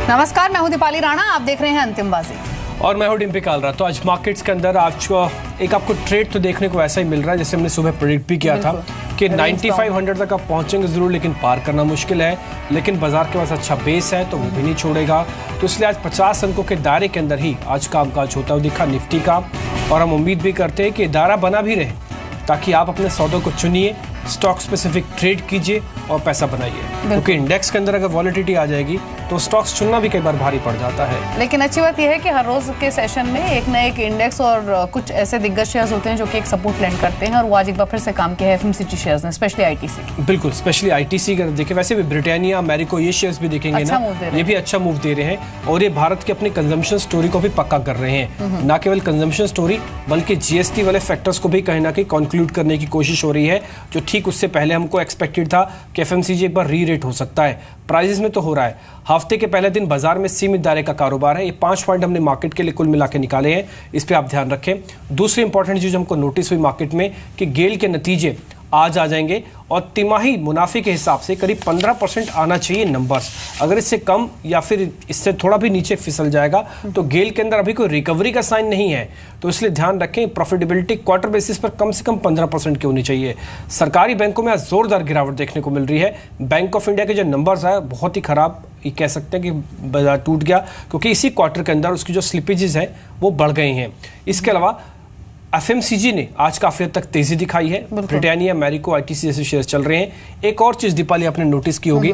नमस्कार, मैं हूं दीपाली राणा, आप देख रहे हैं अंतिम बाजी और मैं हूं डिम्पी कालरा। तो आज मार्केट्स के अंदर आज एक आपको ट्रेड तो देखने को ऐसा ही मिल रहा है जैसे हमने सुबह प्रेडिक्ट भी किया था कि 9500 तक आप पहुंचेंगे जरूर, लेकिन पार करना मुश्किल है। लेकिन बाजार के पास अच्छा बेस है तो वो भी नहीं छोड़ेगा, तो इसलिए आज 50 अंकों के दायरे के अंदर ही आज कामकाज होता हुआ दिखा निफ्टी का। और हम उम्मीद भी करते हैं कि दायरा बना भी रहे ताकि आप अपने सौदों को चुनिए, स्टॉक स्पेसिफिक ट्रेड कीजिए और पैसा बनाइए, क्योंकि इंडेक्स के अंदर अगर वॉलिटिलिटी आ जाएगी तो स्टॉक्स चुनना भी कई बार भारी पड़ जाता है। लेकिन अच्छी बात यह है कि हर रोज के सेशन में एक न एक इंडेक्स और कुछ ऐसे दिग्गज शेयर्स होते हैं जो कि एक सपोर्ट लैंड करते हैं, और वो आज एक बार फिर से काम किया है एफएमसीजी शेयर्स ने, स्पेशली आईटीसी। बिल्कुल, स्पेशली आईटीसी अगर देखें, वैसे भी ब्रिटानिया, मैरिको, ये शेयर्स भी देखेंगे अच्छा ना, ये भी अच्छा मूव दे रहे हैं और ये भारत की अपनी कंजम्पशन स्टोरी को भी पक्का कर रहे हैं। ना केवल कंजम्पशन स्टोरी बल्कि जीएसटी वाले फैक्टर्स को भी कहीं ना कहीं कंक्लूड करने की कोशिश हो रही है, जो ठीक उससे पहले हमको एक्सपेक्टेड था कि एफएमसीजी एक बार री रेट हो सकता है। प्राइजेस में तो हो रहा है, हफ्ते के पहले दिन बाजार में सीमित दायरे का कारोबार है। ये 5 पॉइंट हमने मार्केट के लिए कुल मिला के निकाले हैं, इस पे आप ध्यान रखें। दूसरी इंपॉर्टेंट चीज हमको नोटिस हुई मार्केट में कि गेल के नतीजे आज आ जाएंगे और तिमाही मुनाफे के हिसाब से करीब 15% आना चाहिए नंबर्स। अगर इससे कम या फिर इससे थोड़ा भी नीचे फिसल जाएगा तो गेल के अंदर अभी कोई रिकवरी का साइन नहीं है, तो इसलिए ध्यान रखें प्रॉफिटेबिलिटी क्वार्टर बेसिस पर कम से कम 15% की होनी चाहिए। सरकारी बैंकों में आज जोरदार गिरावट देखने को मिल रही है। बैंक ऑफ इंडिया के जो नंबर्स आए बहुत ही खराब, ये कह सकते हैं कि बाजार टूट गया, क्योंकि इसी क्वार्टर के अंदर उसकी जो स्लिपेजेस है वो बढ़ गए हैं। इसके अलावा एफएमसीजी ने आज काफी हद तक तेजी दिखाई है, ब्रिटानिया, मैरिको, आईटीसी जैसे शेयर चल रहे हैं। एक और चीज दीपाली आपने नोटिस की होगी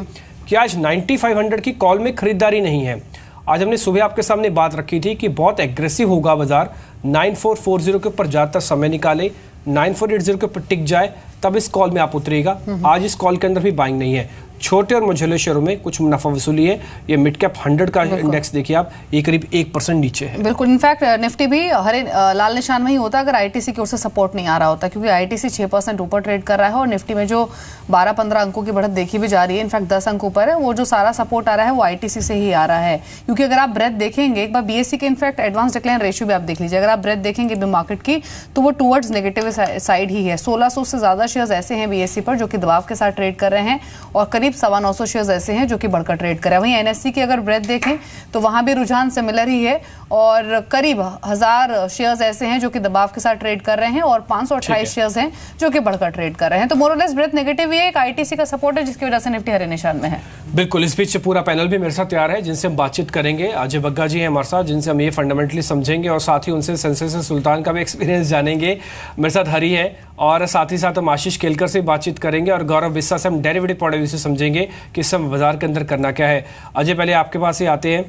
कि आज 9500 की कॉल में खरीदारी नहीं है। आज हमने सुबह आपके सामने बात रखी थी कि बहुत एग्रेसिव होगा बाजार, 9440 के ऊपर ज्यादातर समय निकाले, 9480 के ऊपर टिक जाए तब इस कॉल में आप उतरेगा। आज इस कॉल के अंदर भी बाइंग नहीं है। छोटे और मझोले शेयरों में कुछ मुनाफा वसूली है। ये मिड कैप 100 का इंडेक्स देखिए आप, ये करीब 1% नीचे है। बिल्कुल, इनफैक्ट निफ्टी भी हरे लाल निशान में ही होता अगर आईटीसी की ओर से सपोर्ट नहीं आ रहा होता, क्योंकि आईटीसी 6% ऊपर ट्रेड कर रहा है और निफ्टी में जो 12-15 अंकों की बढ़त देखी भी जा रही है, इनफैक्ट 10 अंक ऊपर है, वो जो सारा सपोर्ट आ रहा है वो आईटीसी से ही आ रहा है। क्योंकि अगर आप ब्रेथ देखेंगे एक बार बीएससी के, इनफैक्ट एडवांस डिक्लाइन रेशियो भी आप देख लीजिए, अगर आप ब्रेथ देखेंगे मार्केट की तो वो टुवर्ड्स नेगेटिव साइड ही है। 1600 से ज्यादा शेयर्स ऐसे हैं बीएससी पर जो कि दबाव के साथ ट्रेड कर रहे हैं और करीब 925 शेयर्स ऐसे हैं जो कि बढ़कर ट्रेड कर रहे हैं। वहीं एनएससी की अगर ब्रेथ देखें तो वहां भी रुझान सिमिलर ही है और करीब 1000 शेयर्स ऐसे हैं जो कि दबाव के साथ ट्रेड कर रहे हैं और 528 शेयर्स हैं जो कि बढ़कर ट्रेड कर रहे हैं। तो मोरलेस ब्रेथ नेगेटिव ही है, एक आईटीसी का सपोर्ट है जिसकी वजह से निफ्टी हरे निशान में है। बिल्कुल, इस बीच पूरा पैनल भी मेरे साथ तैयार है जिनसे हम बातचीत करेंगे। अजय बग्गा जी हैं हमारे साथ, जिनसे हम ये फंडामेंटली समझेंगे और साथ ही उनसे सेंसेक्स सुल्तान का भी एक्सपीरियंस जानेंगे। मेरे साथ हरी है और साथ ही साथ हम आशीष केलकर से बातचीत करेंगे और गौरव बिस्सा से हम डेरिवेटिव पॉइंट ऑफ व्यू से समझेंगे कि इस समय बाजार के अंदर करना क्या है। अजय, पहले आपके पास ही आते हैं।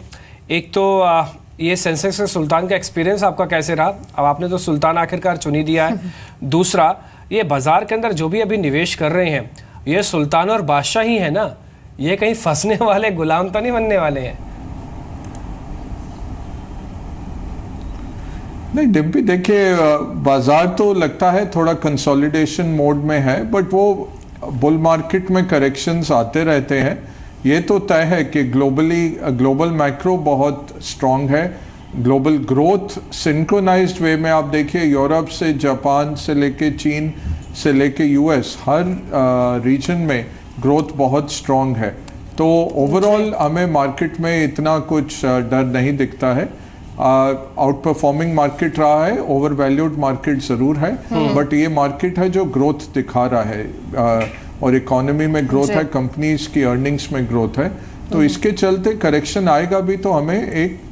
एक तो ये सेंसेक्स सुल्तान का एक्सपीरियंस आपका कैसे रहा? अब आपने तो सुल्तान आखिरकार चुन ही दिया है। दूसरा, ये बाजार के अंदर जो भी अभी निवेश कर रहे हैं ये सुल्तान और बादशाह ही है ना, ये कहीं फंसने वाले गुलाम तो नहीं बनने वाले हैं? नहीं डिम्पी, देखिए बाजार तो लगता है थोड़ा कंसोलिडेशन मोड में है, बट वो बुल मार्केट में करेक्शंस आते रहते हैं। ये तो तय है कि ग्लोबल मैक्रो बहुत स्ट्रांग है। ग्लोबल ग्रोथ सिंक्रोनाइज्ड वे में आप देखिए, यूरोप से जापान से लेके चीन से लेके यूएस, हर रीजन में ग्रोथ बहुत स्ट्रांग है। तो ओवरऑल हमें मार्केट में इतना कुछ डर नहीं दिखता है। आउट परफॉर्मिंग मार्केट रहा है, ओवर वैल्यूड मार्केट जरूर है, बट ये मार्केट है जो ग्रोथ दिखा रहा है और इकोनॉमी में ग्रोथ है, कंपनीज की अर्निंग्स में ग्रोथ है। तो इसके चलते करेक्शन आएगा भी तो हमें एक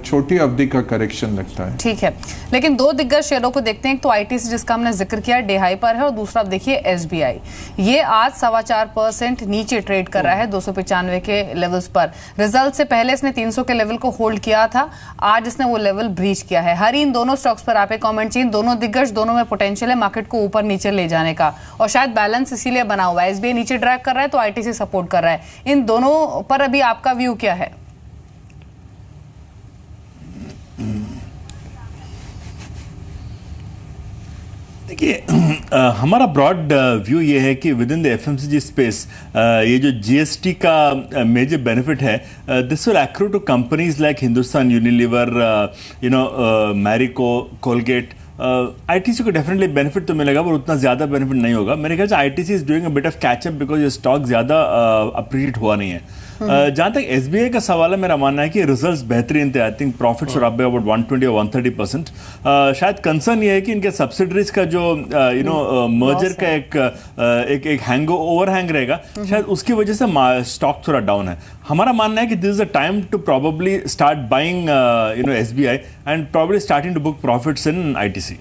छोटी अवधि का करेक्शन लगता है। ठीक है, लेकिन दो दिग्गज शेयरों को देखते हैं। एक तो आईटीसी जिसका हमने जिक्र किया डे हाई पर है और दूसरा आप देखिए एसबीआई, ये आज 4.25% नीचे ट्रेड कर रहा है 295 के लेवल्स पर। रिजल्ट से पहले इसने 300 के लेवल को होल्ड किया था, आज इसने वो लेवल ब्रीच किया है। हर इन दोनों स्टॉक्स पर आप एक कमेंट चाहिए, दोनों दिग्गज, दोनों में पोटेंशियल है मार्केट को ऊपर नीचे ले जाने का और शायद बैलेंस इसीलिए बना हुआ है। एसबीआई नीचे ड्रैग कर रहा है तो आईटीसी सपोर्ट कर रहा है। इन दोनों पर अभी आपका व्यू क्या है? देखिए हमारा ब्रॉड व्यू ये है कि within the FMCG space ये जो जीएसटी का मेजर बेनिफिट है, this will accrue to companies like Hindustan Unilever, Marico, Colgate. ITC को डेफिनेटली बेनिफिट तो मिलेगा पर उतना ज़्यादा बेनिफिट नहीं होगा। मेरे ख्याल से ITC is doing a bit of catch up because ये स्टॉक ज़्यादा अप्रिशिएट हुआ नहीं है। जहां तक SBI का सवाल है, मेरा मानना है कि रिजल्ट्स बेहतरीन थे। I think profits were up by about 120 और 130%। शायद कंसर्न ये है कि इनके सब्सिडरीज का जो मर्जर का एक ओवरहैंग रहेगा, शायद उसकी वजह से स्टॉक थोड़ा डाउन है। हमारा मानना है कि this is a time to probably start buying SBI and probably starting to book profits in ITC।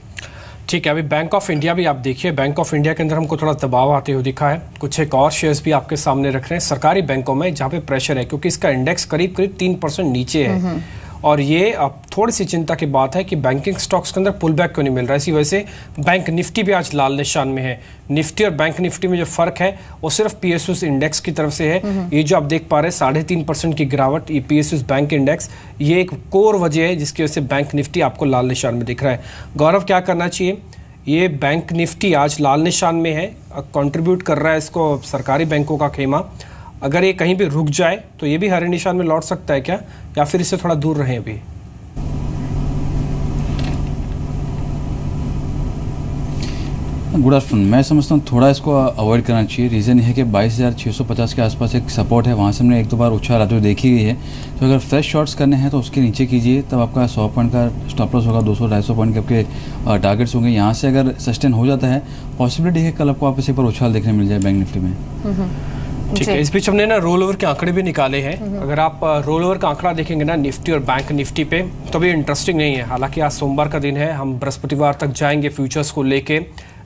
ठीक है, अभी बैंक ऑफ इंडिया भी आप देखिए, बैंक ऑफ इंडिया के अंदर हमको थोड़ा दबाव आते हुए दिखा है। कुछ एक और शेयर्स भी आपके सामने रख रहे हैं सरकारी बैंकों में, जहाँ पे प्रेशर है क्योंकि इसका इंडेक्स करीब 3% नीचे है। और ये अब थोड़ी सी चिंता की बात है कि बैंकिंग स्टॉक्स के अंदर पुल बैक क्यों नहीं मिल रहा है। इसी वजह से बैंक निफ्टी भी आज लाल निशान में है। निफ्टी और बैंक निफ्टी में जो फर्क है वो सिर्फ PSUs इंडेक्स की तरफ से है। ये जो आप देख पा रहे हैं 3.5% की गिरावट, ये PSUs बैंक इंडेक्स, ये एक कोर वजह है जिसकी वजह से बैंक निफ्टी आपको लाल निशान में दिख रहा है। गौरव, क्या करना चाहिए? ये बैंक निफ्टी आज लाल निशान में है, कंट्रीब्यूट कर रहा है इसको सरकारी बैंकों का खेमा। अगर ये कहीं भी रुक जाए तो ये भी हरे निशान में लौट सकता है क्या, या फिर इससे थोड़ा दूर रहें अभी? Good afternoon. मैं समझता हूँ थोड़ा इसको अवॉइड करना चाहिए। रीज़न ये है कि 22,650 के आसपास एक सपोर्ट है, वहाँ से हमने एक दो बार उछाल आते हुए देखी गई है। तो अगर फ्रेश शॉट्स करने हैं तो उसके नीचे कीजिए, तब आपका 100 पॉइंट का स्टॉप लॉस होगा, 200-250 पॉइंट के आपके टारगेट्स होंगे। यहाँ से अगर सस्टेन हो जाता है, पॉसिबिलिटी है कल आपको वापस एक बार उछाल देखने मिल जाए बैंक निफ्टी में। ठीक है, इस बीच हमने ना रोल ओवर के आंकड़े भी निकाले हैं। अगर आप रोल ओवर का आंकड़ा देखेंगे ना निफ्टी और बैंक निफ्टी पे, तो भी इंटरेस्टिंग नहीं है। हालांकि आज सोमवार का दिन है, हम बृहस्पतिवार तक जाएंगे फ्यूचर्स को लेके,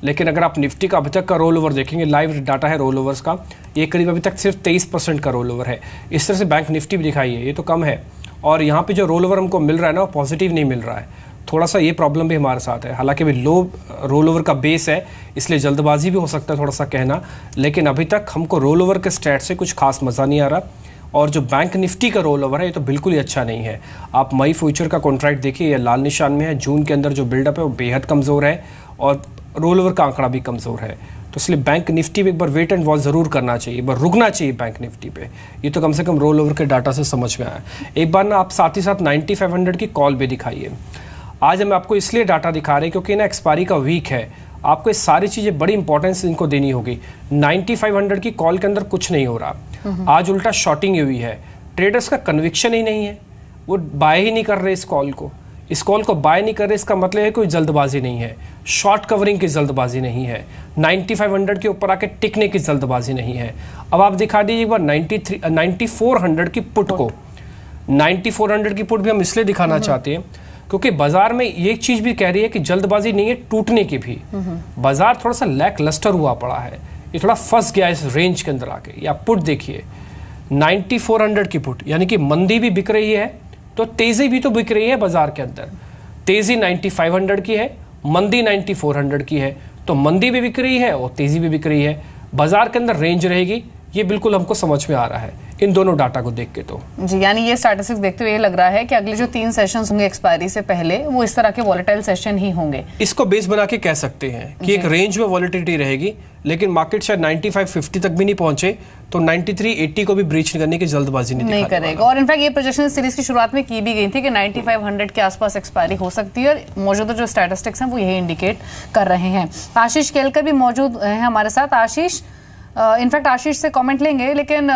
लेकिन अगर आप निफ्टी का अभी तक का रोल ओवर देखेंगे, लाइव डाटा है रोल ओवर्स का, ये करीब अभी तक सिर्फ 23% का रोल ओवर है। इस तरह से बैंक निफ्टी भी दिखाई है, ये तो कम है। और यहाँ पे जो रोल ओवर हमको मिल रहा है ना, वो पॉजिटिव नहीं मिल रहा है। थोड़ा सा ये प्रॉब्लम भी हमारे साथ है। हालांकि अभी लो रोल ओवर का बेस है, इसलिए जल्दबाजी भी हो सकता है थोड़ा सा कहना, लेकिन अभी तक हमको रोल ओवर के स्टैट से कुछ खास मज़ा नहीं आ रहा। और जो बैंक निफ्टी का रोल ओवर है, ये तो बिल्कुल ही अच्छा नहीं है। आप मई फ्यूचर का कॉन्ट्रैक्ट देखिए, ये लाल निशान में है। जून के अंदर जो बिल्डअप है वो बेहद कमज़ोर है और रोल ओवर का आंकड़ा भी कमज़ोर है। तो इसलिए बैंक निफ्टी पे एक बार वेट एंड वॉच ज़रूर करना चाहिए, एक बार रुकना चाहिए बैंक निफ्टी पे। ये तो कम से कम रोल ओवर के डाटा से समझ में आया। एक बार ना आप साथ ही साथ 9500 की कॉल भी दिखाइए। आज हम आपको इसलिए डाटा दिखा रहे हैं क्योंकि ना एक्सपायरी का वीक है, आपको ये सारी चीज़ें बड़ी इंपॉर्टेंस इनको देनी होगी। 9500 की कॉल के अंदर कुछ नहीं हो रहा, आज उल्टा शॉर्टिंग हुई है। ट्रेडर्स का कन्विक्शन ही नहीं है, वो बाय ही नहीं कर रहे इस कॉल को बाय नहीं कर रहे। इसका मतलब है कोई जल्दबाजी नहीं है, शॉर्ट कवरिंग की जल्दबाजी नहीं है, 9500 के ऊपर आके टिकने की जल्दबाजी नहीं है। अब आप दिखा दीजिए एक बार 9400 की पुट को। 9400 की पुट भी हम इसलिए दिखाना चाहते हैं क्योंकि बाजार में ये चीज भी कह रही है कि जल्दबाजी नहीं है टूटने की भी। बाजार थोड़ा सा लैक लस्टर हुआ पड़ा है, ये थोड़ा फंस गया इस रेंज के अंदर आके। या पुट देखिए 9400 की पुट, यानी कि मंदी भी बिक रही है तो तेजी भी तो बिक रही है बाजार के अंदर। तेजी 9500 की है, मंदी 9400 की है, तो मंदी भी बिक रही है और तेजी भी बिक रही है। बाजार के अंदर रेंज रहेगी, ये बिल्कुल हमको समझ में आ रहा है इन दोनों डाटा को देख के। तो जी, यानी ये स्टैटिस्टिक्स देखते हुए ये लग रहा है कि अगले जो 3 सेशंस होंगे एक्सपायरी से पहले, वो इस तरह के वॉलेटाइल सेशन ही होंगे। इसको बेस बना के कह सकते हैं कि एक रेंज में वॉलेटिलिटी रहेगी, लेकिन मार्केट शायद 95-50 तक भी नहीं पहुंचे तो 93-80 को भी ब्रीच करने की जल्दबाजी नहीं करेगा। और इनफैक्ट ये प्रोजेक्शन सीरीज की शुरुआत में की भी गई थी कि 9500 के आसपास एक्सपायरी हो सकती है, और मौजूदा जो स्टैटिस्टिक्स हैं वो यही इंडिकेट कर रहे हैं। आशीष केलकर भी मौजूद हैं हमारे साथ। आशीष, इनफैक्ट आशीष से कमेंट लेंगे, लेकिन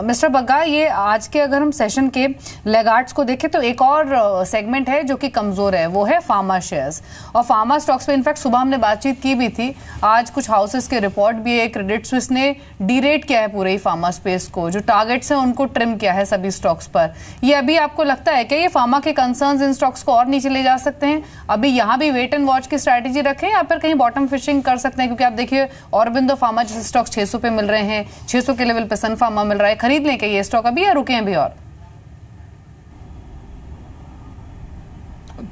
मिस्टर बग्गा, ये आज के अगर हम सेशन के लेगार्ड्स को देखें तो एक और सेगमेंट है जो कि कमजोर है, वो है फार्मा शेयर्स। और फार्मा स्टॉक्स पे इनफैक्ट सुबह हमने बातचीत की भी थी, आज कुछ हाउसेस के रिपोर्ट भी है। क्रेडिट स्विस ने डीरेट किया है पूरे ही फार्मा स्पेस को, जो टारगेट्स हैं उनको ट्रिम किया है सभी स्टॉक्स पर। ये अभी आपको लगता है कि ये फार्मा के कंसर्न्स इन स्टॉक्स को और नीचे ले जा सकते हैं? अभी यहाँ भी वेट एंड वॉच की स्ट्रैटेजी रखें या फिर कहीं बॉटम फिशिंग कर सकते हैं? क्योंकि आप देखिए ऑरबिंदो फार्मा जैसे स्टॉक 600 पे मिल रहे हैं, 600 के लेवल पे सन फार्मा मिल रहा है। खरीद लें क्या ये स्टॉक अभी, या रुके अभी और?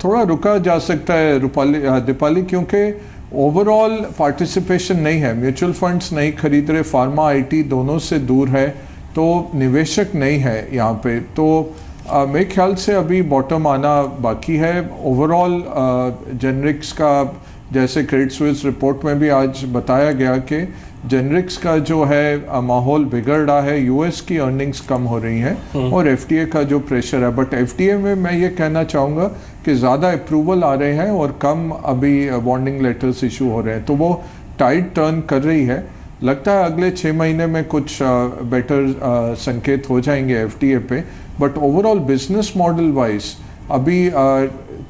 थोड़ा रुका जा सकता है दीपाली, क्योंकि ओवरऑल पार्टिसिपेशन नहीं है, म्यूचुअल फंड्स नहीं खरीद रहे, फार्मा आईटी दोनों से दूर है, तो निवेशक नहीं है यहाँ पे। तो मेरे ख्याल से अभी बॉटम आना बाकी है। ओवरऑल जेनरिक्स का, जैसे क्रेडिट स्विस रिपोर्ट में भी आज बताया गया कि जेनरिक्स का जो है माहौल बिगड़ रहा है, यूएस की अर्निंग्स कम हो रही हैं और एफडीए का जो प्रेशर है। बट एफडीए में मैं ये कहना चाहूँगा कि ज़्यादा अप्रूवल आ रहे हैं और कम अभी वार्निंग लेटर्स इशू हो रहे हैं, तो वो टाइड टर्न कर रही है। लगता है अगले 6 महीने में कुछ बेटर संकेत हो जाएंगे एफडीए पे, but overall business model wise अभी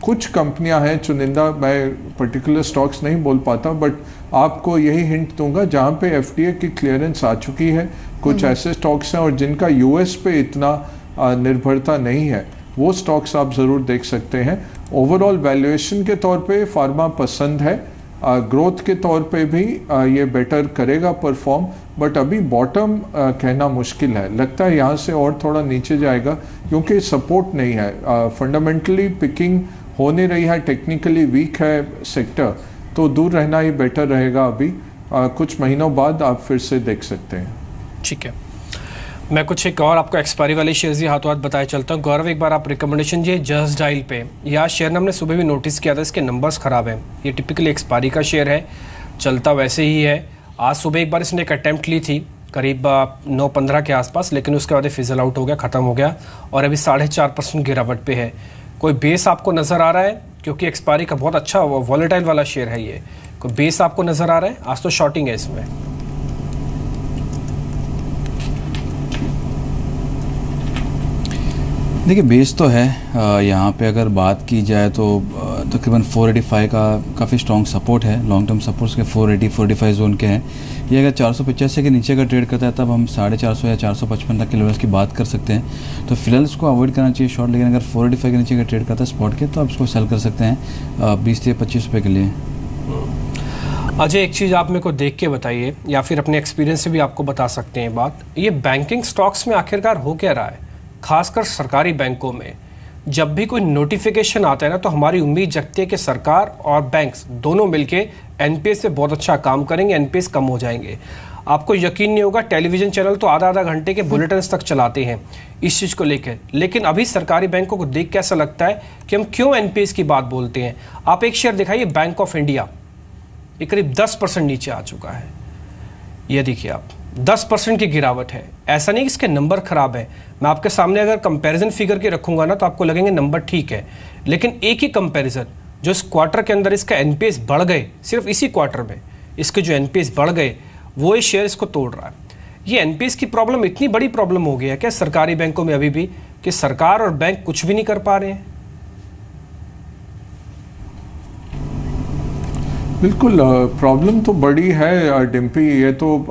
कुछ कंपनियां हैं चुनिंदा, मैं पर्टिकुलर स्टॉक्स नहीं बोल पाता, बट आपको यही हिंट दूंगा जहां पे एफडीए की क्लियरेंस आ चुकी है, कुछ ऐसे स्टॉक्स हैं और जिनका यूएस पे इतना निर्भरता नहीं है, वो स्टॉक्स आप ज़रूर देख सकते हैं। ओवरऑल वैल्यूएशन के तौर पे फार्मा पसंद है, ग्रोथ के तौर पे भी ये बेटर करेगा परफॉर्म, बट अभी बॉटम कहना मुश्किल है। लगता है यहाँ से और थोड़ा नीचे जाएगा क्योंकि सपोर्ट नहीं है, फंडामेंटली पिकिंग हो नहीं रही है, टेक्निकली वीक है सेक्टर, तो दूर रहना ही बेटर रहेगा। अभी कुछ महीनों बाद आप फिर से देख सकते हैं। ठीक है, मैं कुछ एक और आपको एक्सपायरी वाले शेयर्स ही हाथों हाथ बताया चलता हूँ। गौरव, एक बार आप रिकमेंडेशन दिए जस्ट डायल पे, यह शेयर हमने सुबह भी नोटिस किया था, इसके नंबर्स ख़राब हैं। ये टिपिकली एक्सपायरी का शेयर है, चलता वैसे ही है। आज सुबह एक बार इसने एक अटैम्प्ट ली थी करीब 9:15 के आसपास, लेकिन उसके बाद फिजल आउट हो गया, ख़त्म हो गया और अभी 4.5% गिरावट पे है। कोई बेस आपको नज़र आ रहा है? क्योंकि एक्सपायरी का बहुत अच्छा वॉलेटाइल वाला शेयर है ये, कोई बेस आपको नज़र आ रहा है? आज तो शॉर्टिंग है इसमें। देखिए बेस तो है, यहाँ पे अगर बात की जाए तो तकरीबन 485 का काफ़ी स्ट्रॉन्ग सपोर्ट है, लॉन्ग टर्म सपोर्ट्स के 480-485 जोन के हैं। ये अगर 485 के नीचे का ट्रेड करता है तब हम 450 या 455 तक के लेवल्स की बात कर सकते हैं, तो फिलहाल इसको अवॉइड करना चाहिए शॉर्ट। लेकिन अगर 485 के नीचे का ट्रेड करता है स्पॉट के, तो आप इसको सेल कर सकते हैं 20 से 25 रुपये के लिए। अजय, एक चीज़ आप मेरे को देख के बताइए या फिर अपने एक्सपीरियंस से भी आपको बता सकते हैं बात, ये बैंकिंग स्टॉक्स में आखिरकार हो क्या रहा है? खासकर सरकारी बैंकों में जब भी कोई नोटिफिकेशन आता है ना, तो हमारी उम्मीद जगती है कि सरकार और बैंक्स दोनों मिलके एनपीएस पे बहुत अच्छा काम करेंगे, एनपीएस कम हो जाएंगे। आपको यकीन नहीं होगा, टेलीविजन चैनल तो आधा घंटे के बुलेटिन तक चलाते हैं इस चीज़ को लेकर, लेकिन अभी सरकारी बैंकों को देख के ऐसा लगता है कि हम क्यों एनपीएस की बात बोलते हैं। आप एक शेयर दिखाइए, बैंक ऑफ इंडिया, ये करीब 10% नीचे आ चुका है। ये देखिए आप, 10% की गिरावट है। ऐसा नहीं कि इसके नंबर खराब है, मैं आपके सामने अगर कंपैरिजन फिगर के रखूंगा ना, तो आपको लगेंगे नंबर ठीक है, लेकिन एक ही कंपैरिजन जो इस क्वार्टर के अंदर इसका एनपीएस बढ़ गए, सिर्फ इसी क्वार्टर में इसके जो एनपीएस बढ़ गए, वो ये शेयर इसको तोड़ रहा है। ये एनपीएस की प्रॉब्लम इतनी बड़ी प्रॉब्लम हो गई है क्या सरकारी बैंकों में अभी भी, कि सरकार और बैंक कुछ भी नहीं कर पा रहे हैं? बिल्कुल, प्रॉब्लम तो बड़ी है डिम्पी, ये तो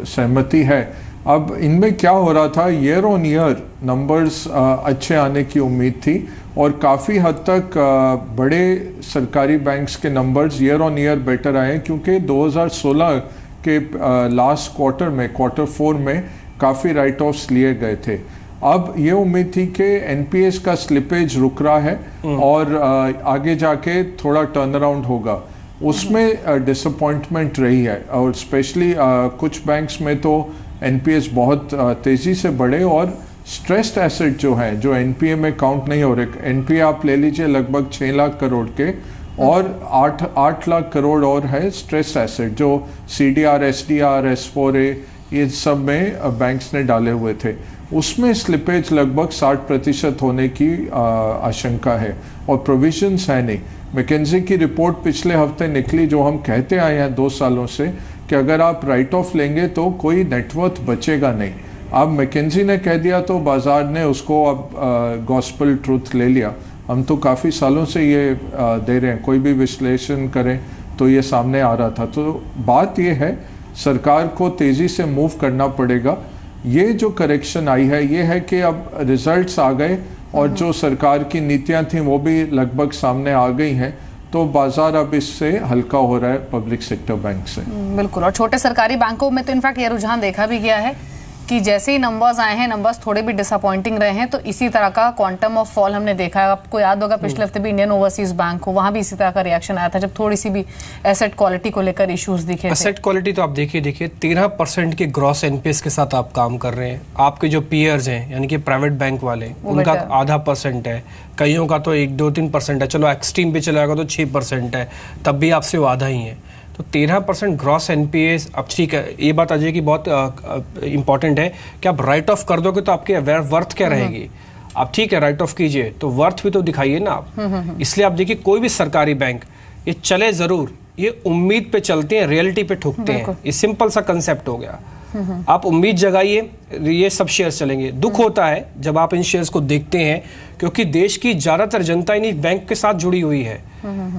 सहमति है। अब इनमें क्या हो रहा था, ईयर ऑन ईयर नंबर्स अच्छे आने की उम्मीद थी और काफ़ी हद तक बड़े सरकारी बैंक्स के numbers year on year better आए, क्योंकि 2016 के लास्ट क्वार्टर में, क्वार्टर 4 में काफ़ी राइट ऑफ्स लिए गए थे। अब ये उम्मीद थी कि एनपीएस का स्लिपेज रुक रहा है और आगे जाके थोड़ा टर्न अराउंड होगा, उसमें डिसअपॉइंटमेंट रही है। और स्पेशली कुछ बैंक्स में तो एनपीएस बहुत तेज़ी से बढ़े और स्ट्रेस्ड एसेट जो हैं, जो एनपीए में काउंट नहीं हो रहे, एनपीए आप ले लीजिए लगभग 6 लाख करोड़ के, और 8 लाख करोड़ और है स्ट्रेस्ड एसेट जो सीडीआर, एसडीआर, S4A ये सब में बैंक्स ने डाले हुए थे। उसमें स्लिपेज लगभग 60% होने की आशंका है और प्रोविजंस है नहीं। मैकेंजी की रिपोर्ट पिछले हफ्ते निकली, जो हम कहते आए हैं 2 सालों से कि अगर आप राइट ऑफ लेंगे तो कोई नेटवर्थ बचेगा नहीं। अब मैकेंजी ने कह दिया तो बाजार ने उसको अब गॉस्पेल ट्रूथ ले लिया। हम तो काफ़ी सालों से ये दे रहे हैं, कोई भी विश्लेषण करें तो ये सामने आ रहा था। तो बात ये है, सरकार को तेज़ी से मूव करना पड़ेगा। ये जो करेक्शन आई है ये है कि अब रिजल्ट्स आ गए और जो सरकार की नीतियां थी वो भी लगभग सामने आ गई हैं, तो बाजार अब इससे हल्का हो रहा है पब्लिक सेक्टर बैंक से। बिल्कुल, और छोटे सरकारी बैंकों में तो इनफैक्ट ये रुझान देखा भी गया है कि जैसे ही नंबर्स आए हैं, नंबर्स थोड़े भी डिसअपॉइंटिंग रहे हैं, तो इसी तरह का क्वांटम ऑफ फॉल हमने देखा है। आपको याद होगा पिछले हफ्ते भी इंडियन ओवरसीज बैंक हो, वहां भी इसी तरह का रिएक्शन आया था जब थोड़ी सी भी एसेट क्वालिटी को लेकर इश्यूज दिखे थे। एसेट क्वालिटी तो आप देखिए 13% के ग्रॉस एनपीएस के साथ आप काम कर रहे हैं। आपके जो पीयर्स हैं यानी कि प्राइवेट बैंक वाले, उनका 0.5% है, कईयों का तो 1-2-3% है, चलो एक्सट्रीम पे चला गया तो 6% है, तब भी आपसे वो आधा ही है। तो 13% ग्रॉस एनपीएस, अब ठीक है, ये बात अजय की बहुत इंपॉर्टेंट है कि आप राइट ऑफ कर दोगे तो आपकी वर्थ क्या रहेगी। आप ठीक है राइट ऑफ कीजिए तो वर्थ भी तो दिखाइए ना आप। इसलिए आप देखिए कोई भी सरकारी बैंक ये चले ज़रूर, ये उम्मीद पे चलते हैं, रियलिटी पे ठुकते हैं। ये सिंपल सा कंसेप्ट हो गया। आप उम्मीद जगाइए, ये सब शेयर्स चलेंगे। दुख होता है जब आप इन शेयर्स को देखते हैं, क्योंकि देश की ज्यादातर जनता इन्हीं बैंक के साथ जुड़ी हुई है।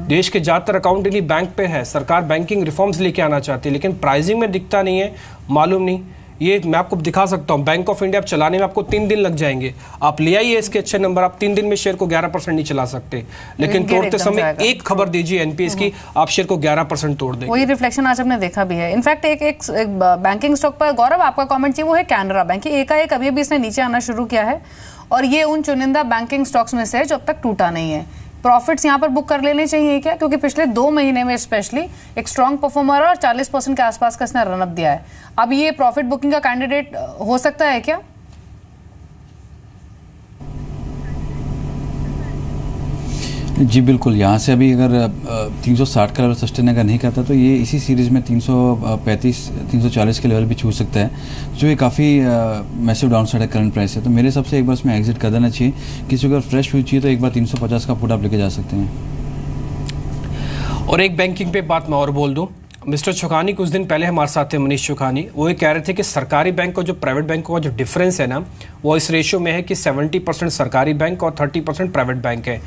देश के ज्यादातर अकाउंट इन्हीं बैंक पे है। सरकार बैंकिंग रिफॉर्म्स लेके आना चाहती है, लेकिन प्राइसिंग में दिखता नहीं है, मालूम नहीं। ये मैं आपको दिखा सकता हूँ, बैंक ऑफ इंडिया आप चलाने में आपको 3 दिन लग जाएंगे। आप ले आइए इसके अच्छे नंबर, आप 3 दिन में शेयर को 11% नहीं चला सकते, लेकिन तोड़ते समय एक खबर दीजिए एनपीएस की, आप शेयर को 11% तोड़ देंगे। वही रिफ्लेक्शन आज हमने देखा भी है। इनफैक्ट एक बैंकिंग स्टॉक पर गौरव आपका कमेंट चाहिए, वो है कैनरा बैंक। एकाएक अभी भी इसने नीचे आना शुरू किया है और ये उन चुनिंदा बैंकिंग स्टॉक्स में से है जो अब तक टूटा नहीं है। प्रॉफिट्स यहाँ पर बुक कर लेने चाहिए क्या, क्योंकि पिछले 2 महीने में स्पेशली एक स्ट्रॉन्ग परफॉर्मर और 40% के आसपास का इसने रनअप दिया है। अब ये प्रॉफिट बुकिंग का कैंडिडेट हो सकता है क्या? जी बिल्कुल, यहाँ से अभी अगर 360 का लेवल सस्टेन अगर नहीं करता तो ये इसी सीरीज़ में 335-340 के लेवल भी छू सकता है, जो ये काफ़ी massive down side current price है। तो मेरे हिसाब से एक बार इसमें एग्जिट कर देना चाहिए। किसी को अगर फ्रेश व्यू चाहिए तो एक बार 350 का पुट आप लेके जा सकते हैं। और एक बैंकिंग पे बात मैं और बोल दूं, मिस्टर चुकानी कुछ दिन पहले हमारे साथ थे, मनीष चुकानी, वो ये कह रहे थे कि सरकारी बैंक और जो प्राइवेट बैंकों का जो डिफरेंस है ना, वो इस रेशियो में है कि 70% सरकारी बैंक और 30% प्राइवेट बैंक है।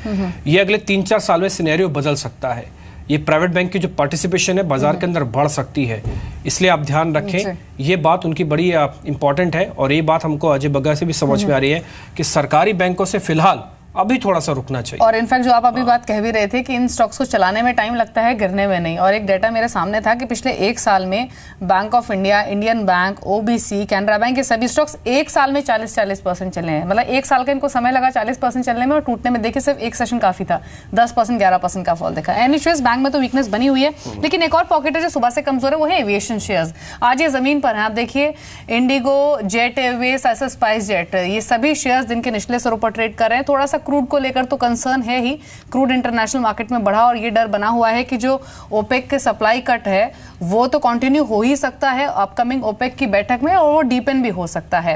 ये अगले 3-4 साल में सिनेरियो बदल सकता है। ये प्राइवेट बैंक की जो पार्टिसिपेशन है बाजार के अंदर बढ़ सकती है, इसलिए आप ध्यान रखें। ये बात उनकी बड़ी इंपॉर्टेंट है और ये बात हमको अजय बग्गा से भी समझ में आ रही है कि सरकारी बैंकों से फिलहाल अभी थोड़ा सा रुकना चाहिए। और इनफैक्ट जो आप अभी बात कह भी रहे थे कि इन स्टॉक्स को चलाने में टाइम लगता है, गिरने में नहीं। और एक डेटा मेरे सामने था कि पिछले 1 साल में bank of India, Indian bank, OBC, Canara bank, ये सभी स्टॉक्स 1 साल में 40% चले हैं। मतलब 1 साल का इनको समय लगा 40% चलने में, और टूटने में देखिए सिर्फ एक सेशन काफी था, 10% 11% का फॉल देखा। एनीवेज बैंक में तो वीकनेस बनी हुई है, लेकिन एक और पॉकेट है जो सुबह से कमजोर है, वो है एविएशन शेयर्स। आज ये जमीन पर है। आप देखिए Indigo, jet Airways, spice jet, ये सभी शेयर्स दिन के निचले स्तरों पर ट्रेड कर रहे हैं। थोड़ा सा क्रूड को लेकर तो कंसर्न है ही, क्रूड इंटरनेशनल मार्केट में बढ़ा और ये डर बना हुआ है कि जो ओपेक के सप्लाई कट है वो तो कंटिन्यू हो ही सकता है अपकमिंग ओपेक की बैठक में, और वो डीपन भी हो सकता है।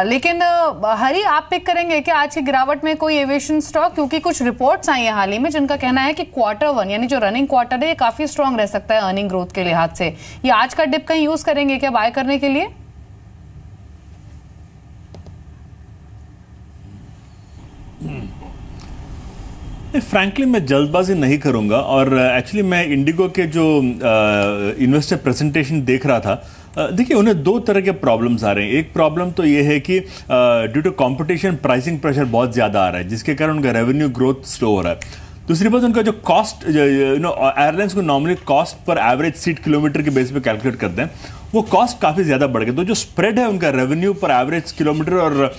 लेकिन हरी, आप पिक करेंगे क्या आज की गिरावट में कोई एविएशन स्टॉक? क्योंकि कुछ रिपोर्ट्स आई हैं हाल ही में जिनका कहना है कि Q1 यानी जो रनिंग क्वार्टर है ये काफी स्ट्रांग रह सकता है अर्निंग ग्रोथ के लिहाज से। ये आज का डिप कहीं यूज करेंगे क्या बाय करने के लिए? फ्रैंकली मैं जल्दबाजी नहीं करूंगा। और एक्चुअली मैं इंडिगो के जो इन्वेस्टर प्रेजेंटेशन देख रहा था, देखिए उन्हें 2 तरह के प्रॉब्लम्स आ रहे हैं। एक प्रॉब्लम तो ये है कि due to competition pricing pressure बहुत ज़्यादा आ रहा है, जिसके कारण उनका रेवेन्यू ग्रोथ स्लो हो रहा है। दूसरी बात, उनका जो कॉस्ट, एयरलाइंस को normally cost per average seat kilometre के बेस पे कैलकुलेट करते हैं, वो कॉस्ट काफ़ी ज़्यादा बढ़ गया। तो जो स्प्रेड है उनका रेवेन्यू पर एवरेज किलोमीटर और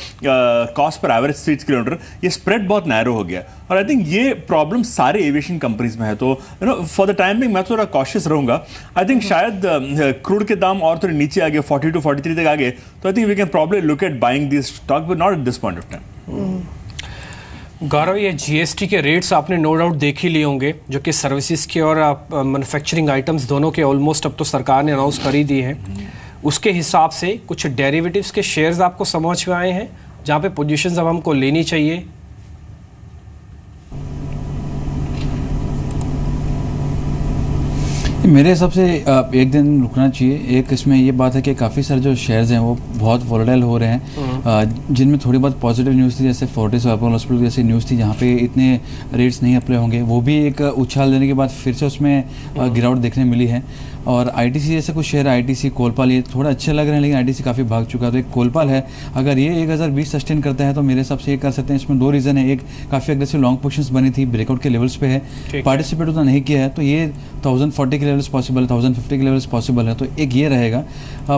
cost per average seat kilometre, ये स्प्रेड बहुत नैरो हो गया। और आई थिंक ये प्रॉब्लम सारे एविएशन कंपनीज में है। तो फॉर द टाइम बिंग मैं थोड़ा कॉशियस रहूंगा। आई थिंक शायद क्रूड के दाम और थोड़े नीचे आ गए, 42 to 43 तक आ गए, तो I think we can probably look at buying this stock, but not at this point of time. Gaurav, ये जीएसटी के रेट्स आपने नो डाउट देख ही लिए होंगे, जो कि सर्विसेज के और मैन्युफैक्चरिंग आइटम्स दोनों के ऑलमोस्ट अब तो सरकार ने अनाउंस कर ही दी है। उसके हिसाब से कुछ डेरिवेटिव्स के शेयर्स आपको समझ में आए हैं जहाँ पे पोजीशंस अब हमको लेनी चाहिए? मेरे हिसाब से 1 दिन रुकना चाहिए। एक इसमें ये बात है कि काफ़ी सारे जो शेयर्स हैं वो बहुत वोलेटाइल हो रहे हैं, जिनमें थोड़ी बहुत पॉजिटिव न्यूज़ थी, जैसे फोर्टिस अपोलो हॉस्पिटल जैसी न्यूज़ थी जहाँ पे इतने रेट्स नहीं अप्लाई होंगे, वो भी एक उछाल देने के बाद फिर से उसमें गिरावट देखने मिली है। और आईटीसी जैसे कुछ शेयर, आईटीसी, कोलपाल, ये थोड़ा अच्छे लग रहे हैं, लेकिन आईटीसी काफ़ी भाग चुका है। तो एक कोलपाल है, अगर ये 1020 सस्टेन करता है तो मेरे हिसाब से ये कर सकते हैं। इसमें 2 रीज़न है। एक, काफ़ी अग्रेसिव लॉन्ग पोजीशंस बनी थी, ब्रेकआउट के लेवल्स पे है, पार्टिसिपेट उतना नहीं किया है, तो ये 1040 के लेवल्स पॉसिबल है, 1050 के लेवल्स पॉसिबल है, तो एक ये रहेगा।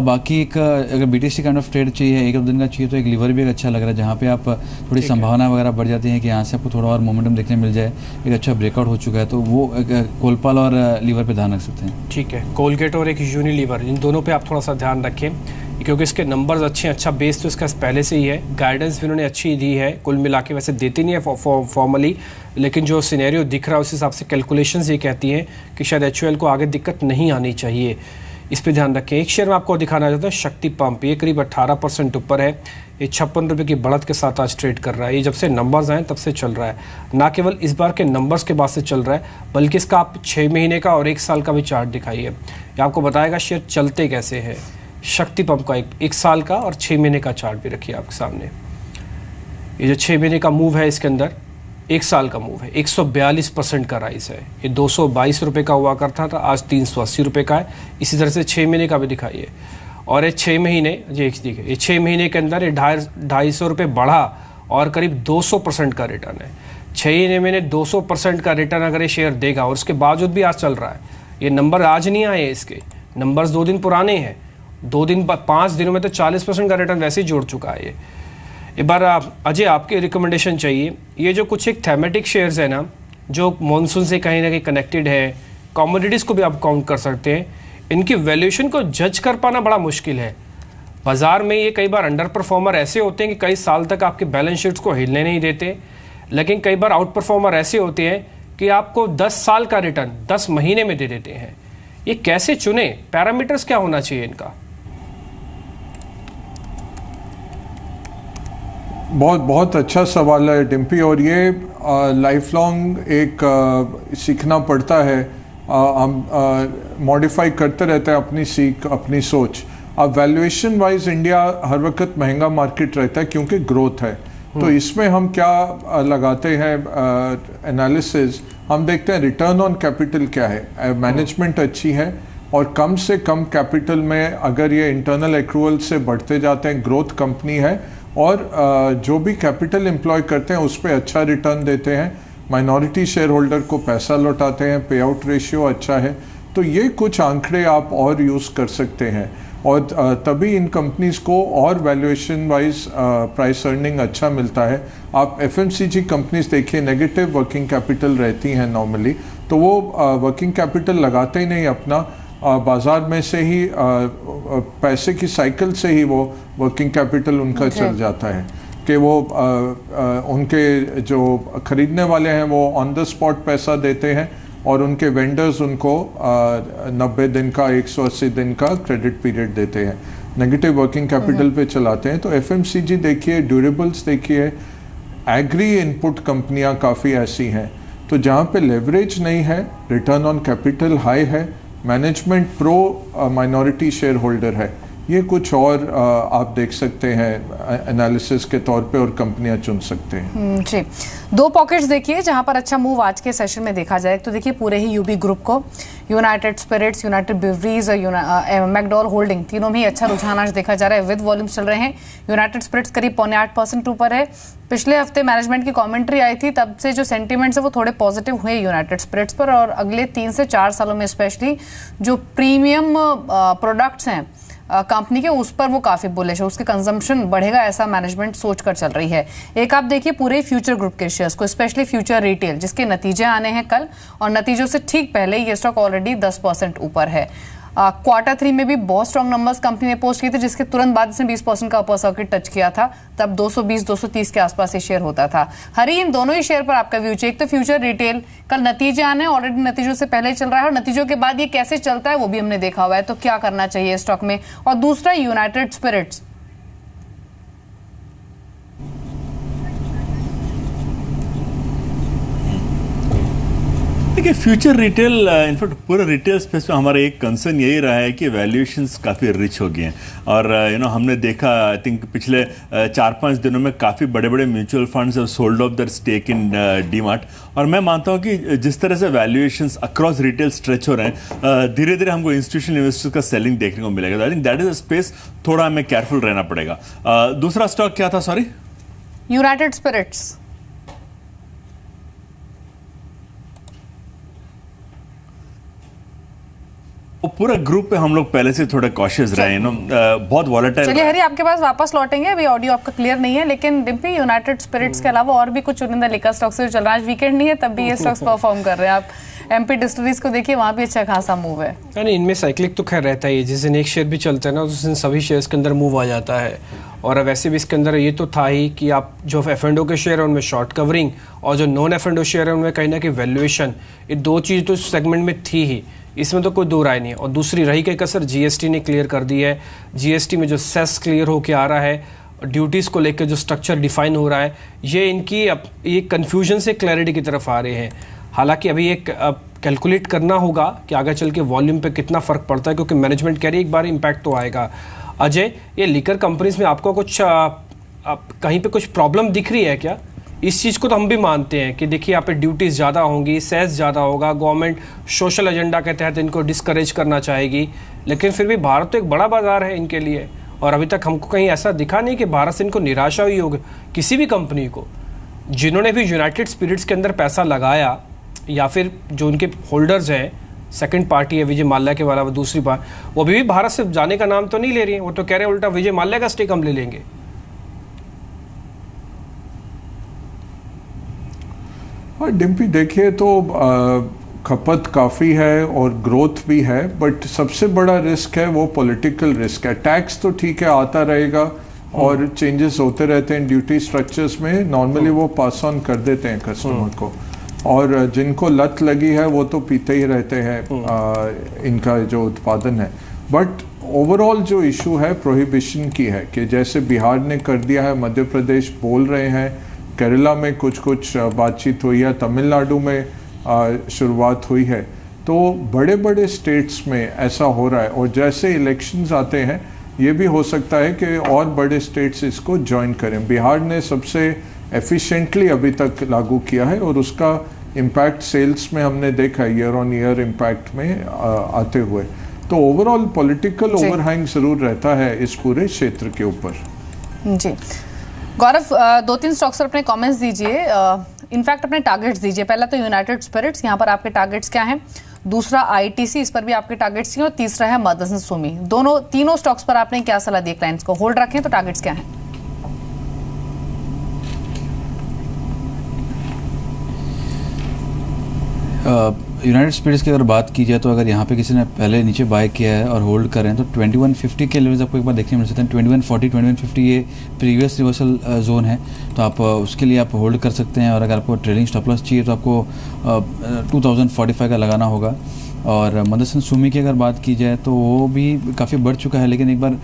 बाकी एक अगर बीटीसी काइंड ऑफ ट्रेड चाहिए, 1 दिन का चाहिए, तो एक लीवर भी एक अच्छा लग रहा है, जहाँ पे आप थोड़ी संभावना वगैरह बढ़ जाती है कि यहाँ से आपको थोड़ा और मोमेंटम देखने मिल जाए। एक अच्छा ब्रेकआउट हो चुका है, तो वो कोलपाल और लीवर पे ध्यान रख सकते हैं। ठीक है, कोलगेट और एक यूनिलीवर, इन दोनों पे आप थोड़ा सा ध्यान रखें, क्योंकि इसके नंबर्स अच्छे हैं, अच्छा बेस तो इसका पहले से ही है, गाइडेंस भी उन्होंने अच्छी दी है, कुल मिला के वैसे देती नहीं है फॉर्मली, लेकिन जो सिनेरियो दिख रहा है उस हिसाब से कैलकुलेशंस ये कहती हैं कि शायद HUL को आगे दिक्कत नहीं आनी चाहिए। इस पे ध्यान रखें। एक शेयर में आपको दिखाना चाहता हूँ, शक्ति पंप, ये करीब 18% ऊपर है। ये 56 रुपये की बढ़त के साथ आज ट्रेड कर रहा है। ये जब से नंबर्स आए तब से चल रहा है, ना केवल इस बार के नंबर्स के बाद से चल रहा है, बल्कि इसका आप 6 महीने का और 1 साल का भी चार्ट दिखाइए। ये आपको बताएगा शेयर चलते कैसे हैं। शक्ति पंप का 1 साल का और 6 महीने का चार्ट भी रखिए आपके सामने। ये जो 6 महीने का मूव है, इसके अंदर 1 साल का मूव है, 142% का राइज है। ये 222 रुपये का हुआ करता था, आज 380 रुपये का है। इसी तरह से 6 महीने का भी दिखाइए। और ये 6 महीने, ये देखिए, ये 6 महीने के अंदर ये 250 रुपये बढ़ा और करीब 200% का रिटर्न है। 6 महीने 200% का रिटर्न अगर ये शेयर देगा, और उसके बावजूद भी आज चल रहा है। ये नंबर आज नहीं आए, इसके नंबर्स 2 दिन पुराने हैं। 5 दिनों में तो 40% का रिटर्न वैसे ही जोड़ चुका है ये। एक बार अजय आपकी रिकमेंडेशन चाहिए। ये जो कुछ एक थैमेटिक शेयर्स है ना, जो मॉनसून से कहीं ना कहीं कनेक्टेड है, कमोडिटीज़ को भी आप काउंट कर सकते हैं, इनकी वैल्यूएशन को जज कर पाना बड़ा मुश्किल है। बाजार में ये कई बार अंडर परफॉर्मर ऐसे होते हैं कि कई साल तक आपके बैलेंस शीट्स को हिलने नहीं देते, लेकिन कई बार आउट परफॉर्मर ऐसे होते हैं कि आपको 10 साल का रिटर्न 10 महीने में दे देते हैं। ये कैसे चुने, पैरामीटर्स क्या होना चाहिए इनका? बहुत अच्छा सवाल है डिम्पी, और ये लाइफ लॉन्ग एक सीखना पड़ता है। हम मॉडिफाई करते रहते हैं अपनी सीख, अपनी सोच। अब वैल्यूएशन वाइज इंडिया हर वक्त महंगा मार्केट रहता है क्योंकि ग्रोथ है। तो इसमें हम क्या लगाते हैं एनालिसिस, हम देखते हैं रिटर्न ऑन कैपिटल क्या है, मैनेजमेंट अच्छी है और कम से कम कैपिटल में अगर ये इंटरनल एक्रूवल से बढ़ते जाते हैं, ग्रोथ कंपनी है और जो भी कैपिटल एम्प्लॉय करते हैं उस पर अच्छा रिटर्न देते हैं, माइनॉरिटी शेयर होल्डर को पैसा लौटाते हैं, पे आउट रेशियो अच्छा है, तो ये कुछ आंकड़े आप और यूज़ कर सकते हैं और तभी इन कंपनीज को और वैल्यूएशन वाइज प्राइस अर्निंग अच्छा मिलता है। आप एफएमसीजी कंपनीज देखिए, नेगेटिव वर्किंग कैपिटल रहती हैं नॉर्मली, तो वो वर्किंग कैपिटल लगाते ही नहीं अपना, बाजार में से ही पैसे की साइकिल से ही वो वर्किंग कैपिटल उनका चल जाता है कि वो उनके जो खरीदने वाले हैं वो ऑन द स्पॉट पैसा देते हैं और उनके वेंडर्स उनको 90 दिन का 180 दिन का क्रेडिट पीरियड देते हैं, नेगेटिव वर्किंग कैपिटल पे चलाते हैं। तो एफएमसीजी देखिए, ड्यूरेबल्स देखिए, एग्री इनपुट कंपनियां काफ़ी ऐसी हैं, तो जहाँ पे लेवरेज नहीं है, रिटर्न ऑन कैपिटल हाई है, management pro minority share holder है, ये कुछ और आप देख सकते हैं एनालिसिस के तौर पे और कंपनियां चुन सकते हैं। जी, 2 पॉकेट्स देखिए जहां पर अच्छा मूव आज के सेशन में देखा जाए तो देखिए पूरे ही यूबी ग्रुप को, यूनाइटेड स्पिरिट्स, यूनाइटेड ब्रीवरीज और मैकडॉल होल्डिंग, तीनों में ही अच्छा रुझान आज देखा जा रहा है, विद वॉल्यूम्स चल रहे हैं। यूनाइटेड स्पिरिट्स करीब 0.8% ऊपर है। पिछले हफ्ते मैनेजमेंट की कमेंट्री आई थी, तब से जो सेंटीमेंट्स है वो थोड़े पॉजिटिव हुए यूनाइटेड स्पिरिट्स पर, और अगले 3 से 4 सालों में स्पेशली जो प्रीमियम प्रोडक्ट्स हैं कंपनी के, उस पर वो काफी बुलिश है, उसके कंजम्पशन बढ़ेगा ऐसा मैनेजमेंट सोच कर चल रही है। एक आप देखिए पूरे फ्यूचर ग्रुप के शेयर्स को, स्पेशली फ्यूचर रिटेल, जिसके नतीजे आने हैं कल, और नतीजों से ठीक पहले ये स्टॉक ऑलरेडी 10% ऊपर है। Q3 में भी बहुत स्ट्रॉन्ग नंबर्स कंपनी ने पोस्ट किए थे, जिसके तुरंत बाद इसने 20% का अपर सर्किट टच किया था, तब 220-230 के आसपास ये शेयर होता था। हरी, इन दोनों ही शेयर पर आपका व्यू चाहिए। एक तो फ्यूचर रिटेल, कल नतीजे आने, ऑलरेडी नतीजों से पहले चल रहा है और नतीजों के बाद ये कैसे चलता है वो भी हमने देखा हुआ है, तो क्या करना चाहिए स्टॉक में। और दूसरा यूनाइटेड स्पिरिट्स, देखिए फ्यूचर रिटेल, इनफैक्ट पूरे रिटेल स्पेस में हमारा एक कंसर्न यही रहा है कि वैल्यूएशंस काफ़ी रिच हो गए हैं और हमने देखा, आई थिंक पिछले 4-5 दिनों में काफ़ी बड़े बड़े mutual funds have sold off their stake in DMart, और मैं मानता हूं कि जिस तरह से वैल्यूएशंस अक्रॉस रिटेल स्ट्रेच हो रहे हैं, धीरे धीरे हमको इंस्टीट्यूशनल इन्वेस्टर्स का सेलिंग देखने को मिलेगा। I think that is a space थोड़ा हमें केयरफुल रहना पड़ेगा। दूसरा स्टॉक क्या था, सॉरी? United Spirits. पूरा ग्रुप पे हम लोग पहले से थोड़ा कॉशियस रहे हैं, बहुत वॉलेटाइल। चलिए हरी, आपके पास वापस लौटेंगे, अभी ऑडियो आपका क्लियर नहीं है, लेकिन डिम्पी, यूनाइटेड स्पिरिट्स के अलावा और भी कुछ चुनिंदा लिकर स्टॉक्स चल रहा है। आज वीकेंड नहीं है तब भी ये स्टॉक्स परफॉर्म कर रहे हैं। आप एमपी डिस्टिलरीज को देखिए, वहां भी अच्छा खासा मूव है। यानी इनमें साइक्लिक तो खैर रहता ही है, जिस दिन एक शेयर भी चलता है ना उस दिन सभी शेयर्स के अंदर मूव आ जाता है, और वैसे भी इसके अंदर ये तो था ही कि आप जो F&O के शेयर है उनमें शॉर्ट कवरिंग और जो नॉन F&O शेयर है उनमें कहीं ना कहीं वैल्यूएशन, ये दो चीज़ तो सेगमेंट में थी ही, इसमें तो कोई दो राय नहीं है। और दूसरी रही कि कसर जीएसटी ने क्लियर कर दी है, जीएसटी में जो सेस क्लियर होके आ रहा है, ड्यूटीज़ को लेकर जो स्ट्रक्चर डिफाइन हो रहा है, ये इनकी ये कन्फ्यूजन से क्लैरिटी की तरफ आ रहे हैं। हालांकि अभी एक कैलकुलेट करना होगा कि आगे चल के वॉल्यूम पे कितना फ़र्क पड़ता है, क्योंकि मैनेजमेंट कह रही है एक बार इम्पैक्ट तो आएगा। अजय, ये लिकर कंपनीज में आपको कुछ कहीं पे कुछ प्रॉब्लम दिख रही है क्या? इस चीज़ को तो हम भी मानते हैं कि देखिए यहाँ पे ड्यूटीज़ ज़्यादा होंगी, सेस ज़्यादा होगा, गवर्नमेंट सोशल एजेंडा के तहत इनको डिस्करेज करना चाहेगी, लेकिन फिर भी भारत तो एक बड़ा बाजार है इनके लिए, और अभी तक हमको कहीं ऐसा दिखा नहीं कि भारत से इनको निराशा हुई होगी किसी भी कंपनी को। जिन्होंने भी यूनाइटेड स्पिरिट्स के अंदर पैसा लगाया या फिर जो उनके होल्डर्स हैं, सेकंड पार्टी है विजय माल्या के वाला, वो दूसरी बार वो भी भारत से जाने का नाम तो नहीं ले रही है, वो तो कह रहे हैं उल्टा विजय माल्या का स्टेक हम ले लेंगे। और डिम्पी देखिए तो खपत काफ़ी है और ग्रोथ भी है, बट सबसे बड़ा रिस्क है वो पॉलिटिकल रिस्क है। टैक्स तो ठीक है आता रहेगा और चेंजेस होते रहते हैं ड्यूटी स्ट्रक्चर्स में, नॉर्मली वो पास ऑन कर देते हैं कस्टमर को, और जिनको लत लगी है वो तो पीते ही रहते हैं इनका जो उत्पादन है। बट ओवरऑल जो इशू है प्रोहिबिशन की है कि जैसे बिहार ने कर दिया है, मध्य प्रदेश बोल रहे हैं, केरला में कुछ बातचीत हुई है, तमिलनाडु में शुरुआत हुई है, तो बड़े बड़े स्टेट्स में ऐसा हो रहा है। और जैसे इलेक्शंस आते हैं ये भी हो सकता है कि और बड़े स्टेट्स इसको ज्वाइन करें। बिहार ने सबसे एफिशिएंटली अभी तक लागू किया है और उसका इम्पैक्ट सेल्स में हमने देखा है, ईयर ऑन ईयर इम्पैक्ट में आते हुए। तो ओवरऑल पॉलिटिकल ओवरहैंग जरूर रहता है इस पूरे क्षेत्र के ऊपर। जी गौरव, 2-3 स्टॉक्स पर अपने कमेंट्स दीजिए, इनफैक्ट अपने टारगेट्स दीजिए। पहला तो यूनाइटेड स्पिरिट्स, यहाँ पर आपके टारगेट्स क्या हैं? दूसरा आईटीसी, इस पर भी आपके टारगेट्स हैं, और तीसरा है मदरसन सुमी। तीनों स्टॉक्स पर आपने क्या सलाह दी क्लाइंट्स को? होल्ड रखें तो टारगेट्स क्या हैं? यूनाइटेड स्पिरिट्स की अगर बात की जाए तो अगर यहाँ पे किसी ने पहले नीचे बाय किया है और होल्ड कर रहे हैं तो 2150 के लेवल्स आपको एक बार देखने मिल सकते हैं। 2140 2150 ये प्रीवियस रिवर्सल जोन है, तो आप उसके लिए आप होल्ड कर सकते हैं। और अगर आपको ट्रेलिंग स्टॉप लॉस चाहिए तो आपको 2045 का लगाना होगा। और मदरसन सुमी की अगर बात की जाए तो वो भी काफ़ी बढ़ चुका है, लेकिन एक बार